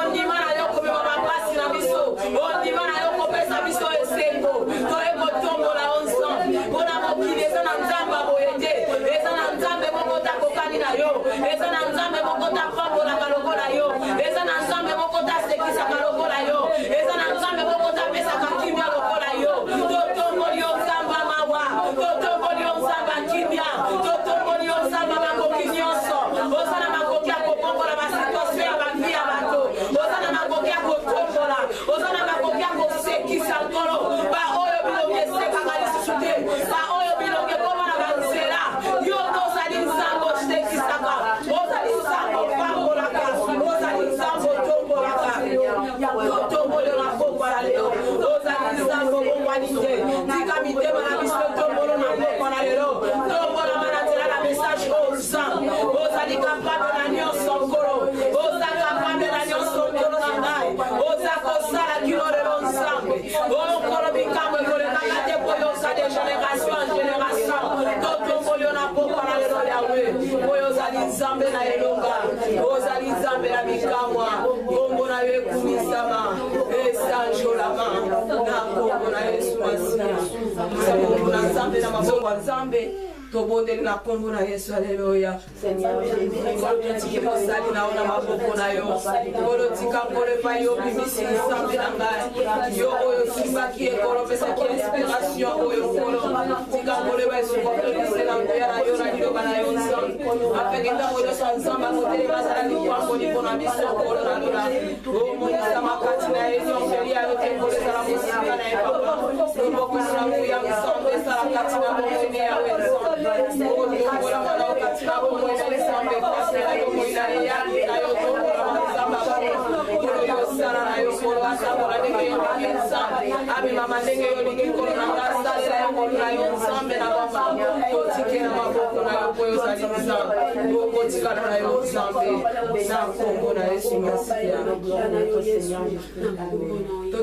ondima na yo komema mapasi na biso ondima na yo kopesa biso esengo toye kotombola yo nzambe mpona mokili eza na nzambe aboyete eza na nzambe moko takokani na yo eza na nzambe moko tapambolaka lokola yo eza na nzambe moko tasekisaka lokola yo eza na nzambe moko tapesaka kimia lokola yo totomboli yo nzambe mawa totomboli yo nzambe kimia totomboli yo nzambe makoki nyonso oza na makoki ya kopombola basituasio ya bavi ya bato oza na makoki ya kotombola oza na makoki ya kosekisa nkolo baoyo bilongi esekaka lisusu te baoyo bilongi ekomana banzela yo tozali nzambe otekisaka ozali nzambe opambolaka ozali nzambe otombolaka totomboli na pokwa na lelo ozali nzambe obongwani te tika mitema na biso tombolo na pokwa na lelo tombolama na nzela na message oyo nzambe ozali kapable na nyonso nkolo oza kapable na nyonso nkolo na ngai oza kosala kino lelo nzambe okolo bikambo ekolekaka te po yo oza de génération en génération totomboli yo na pokwa na lelo yawe oyo ozali nzambe na elonga ozali nzambe na bikamwa kombo na yo ekumisama esanjolama na kombo na Yesu Masiya kombo na nzambe na maboko ya nzambe tobondeli na kombo na Yesu. Alléluia. Kolotiki mosali na ona maboko na yo kolotika nkolo epai yo bimisi nzambe na ngai yo oyo simbaki ekolo pesaki inspiration oyo nkolo tika nkolo epai sukopelisa nguya na yo na liloba na yo nzambe apeke ntango nyonso nzambe akotelema azala likwangoli mpona biso nkolo na lola omonisa makati na ye nyonfeli ya yo te nkolo ezala mosika na ye papa lobokisi na nguya nzambe esala kati na monene yawe nzambe otombola mwana okati na bomwene nzambe kwasela yo moina eyali na yo tombola manzamba kolo yosala na yo kolo asabola ndenge yo lingi nzambe amemama ndenge yo lingi nkolo na ngasalela yo kolo na yo nzambe na bama totikela maboko na yo po yozali nzambe okotikala na yo nzambe na kombo na Yesu Masiya.